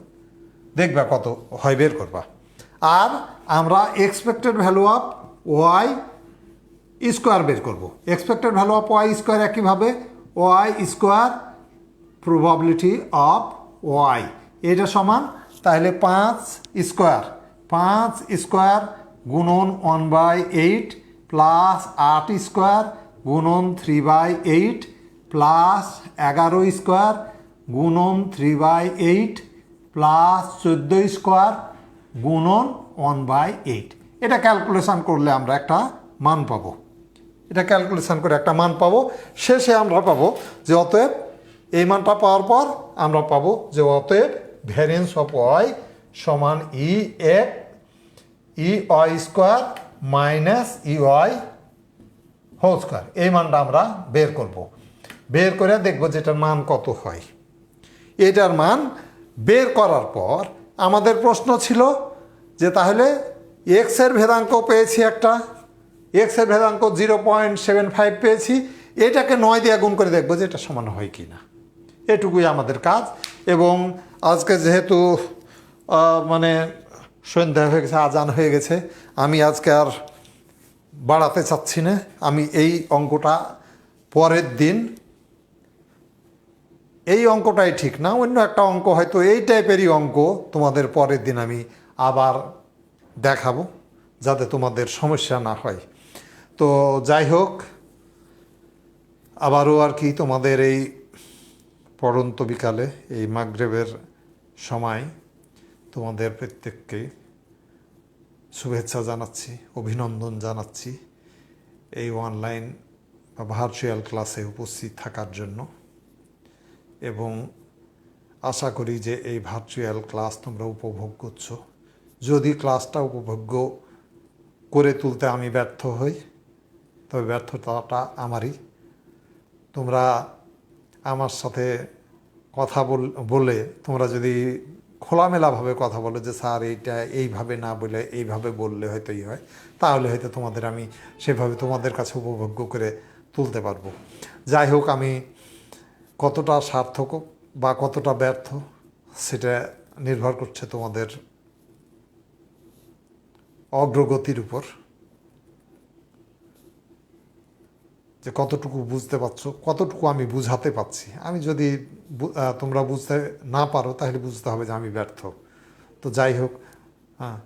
Speaker 1: দেখবা কত হয় বের করবা। আর আমরা expected value of Y square বের করব। Expected value of Y square একইভাবে Y square probability of Y, এটা সমান তাহলে 5 স্কোয়ার গুণন 1/8 প্লাস 8 স্কোয়ার গুণন 3/8 প্লাস 11 স্কোয়ার গুণন 3/8 প্লাস 14 স্কোয়ার গুণন 1/8। এটা ক্যালকুলেশন করলে আমরা একটা মান পাবো, এটা ক্যালকুলেশন করে একটা মান পাবো। শেষে আমরা পাবো যে অতএব এই মানটা পাওয়ার পর আমরা পাবো যে অতএব ভ্যারিয়েন্স অফ ওয়াই সমান E Y square minus E Y whole square. এই মানটা আমরা বের করব, বের করে দেখবো যে এটার মান কত হয়। এটার মান বের করার পর আমাদের প্রশ্ন ছিল যে তাহলে এক্সের ভেদাঙ্ক পেয়েছি একটা, এক্সের ভেদাঙ্ক 0.75 পেয়েছি, এটাকে 9 দিয়ে গুণ করে দেখবো যে এটা সমান হয় কি না। এটুকুই আমাদের কাজ। এবং আজকে যেহেতু মানে সন্ধ্যা হয়ে গেছে, আজান হয়ে গেছে, আমি আজকে আর বাড়াতে চাচ্ছি না। আমি এই অঙ্কটা পরের দিন, এই অঙ্কটাই ঠিক না, অন্য একটা অঙ্ক হয়তো এই টাইপেরই অঙ্ক তোমাদের পরের দিন আমি আবার দেখাবো, যাতে তোমাদের সমস্যা না হয়। তো যাই হোক, আবারও আর কি তোমাদের এই পড়ন্ত বিকালে, এই মাগরিবের সময় তোমাদের প্রত্যেককে শুভেচ্ছা জানাচ্ছি, অভিনন্দন জানাচ্ছি এই অনলাইন বা ভার্চুয়াল ক্লাসে উপস্থিত থাকার জন্য। এবং আশা করি যে এই ভার্চুয়াল ক্লাস তোমরা উপভোগ করছো। যদি ক্লাসটা উপভোগ্য করে তুলতে আমি ব্যর্থ হই, তবে ব্যর্থতাটা আমারই। তোমরা আমার সাথে কথা বলে তোমরা যদি খোলামেলাভাবে কথা বলো যে স্যার এইটা এইভাবে না বলে এইভাবে বললে হয়তো হয়, তাহলে হয়তো তোমাদের আমি সেভাবে তোমাদের কাছে উপভোগ্য করে তুলতে পারবো। যাই হোক, আমি কতটা সার্থক বা কতটা ব্যর্থ সেটা নির্ভর করছে তোমাদের অগ্রগতির উপর। যে কতটুকু বুঝতে পারছো, কতটুকু আমি বুঝাতে পারছি। আমি যদি তোমরা বুঝতে না পারো তাহলে বুঝতে হবে যে আমি ব্যর্থ। তো যাই হোক, হ্যাঁ,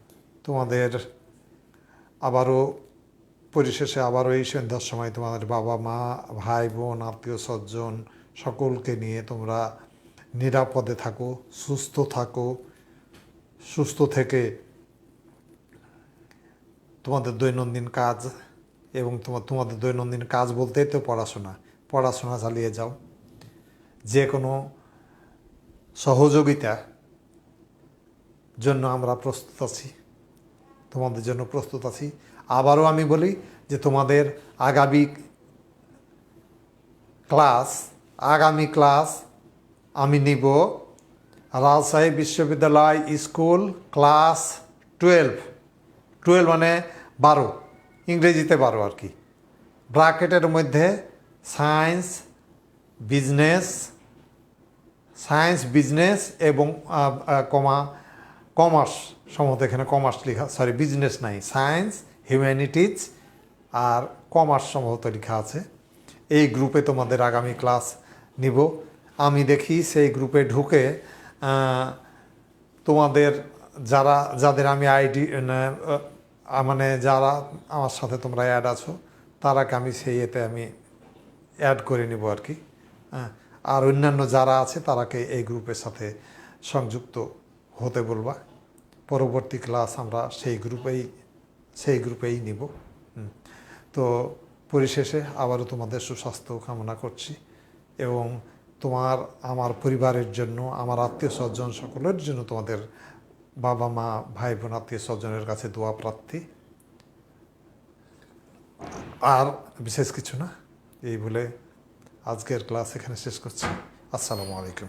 Speaker 1: তোমাদের আবারও পরিশেষে আবারও এই সন্ধ্যার সময় তোমাদের বাবা মা, ভাই বোন, আত্মীয় স্বজন সকলকে নিয়ে তোমরা নিরাপদে থাকো, সুস্থ থাকো। সুস্থ থেকে তোমাদের দৈনন্দিন কাজ এবং তোমাদের দৈনন্দিন কাজ বলতেই তো পড়াশোনা চালিয়ে যাও। যে কোনো সহযোগিতা জন্য আমরা প্রস্তুত আছি, তোমাদের জন্য প্রস্তুত আছি। আবারও আমি বলি যে তোমাদের আগামী ক্লাস আমি নিব রাজশাহী বিশ্ববিদ্যালয় স্কুল ক্লাস 12 মানে 12, ইংরেজিতে 12 আর কি, ব্র্যাকেটের মধ্যে সায়েন্স বিজনেস এবং কমার্স, সম্ভবত এখানে কমার্স লেখা, সরি বিজনেস নাই, সায়েন্স, হিউম্যানিটিজ আর কমার্স সম্ভবত লেখা আছে। এই গ্রুপে তোমাদের আগামী ক্লাস নিব। আমি দেখি সেই গ্রুপে ঢুকে তোমাদের যাদের আমি আইডি মানে যারা আমার সাথে তোমরা অ্যাড আছো তারাকে আমি সেই এতে আমি অ্যাড করে নিব আর কি। হ্যাঁ, আর অন্যান্য যারা আছে তারাকে এই গ্রুপের সাথে সংযুক্ত হতে বলবা। পরবর্তী ক্লাস আমরা সেই গ্রুপেই নিব। তো পরিশেষে আবারও তোমাদের সুস্বাস্থ্য কামনা করছি এবং আমার পরিবারের জন্য, আমার আত্মীয় স্বজন সকলের জন্য, তোমাদের বাবা মা, ভাই বোন, আত্মীয় স্বজনের কাছে দোয়া প্রার্থী। আর বিশেষ কিছু না, এই বলে আজকের ক্লাস এখানে শেষ করছি। আসসালামু আলাইকুম।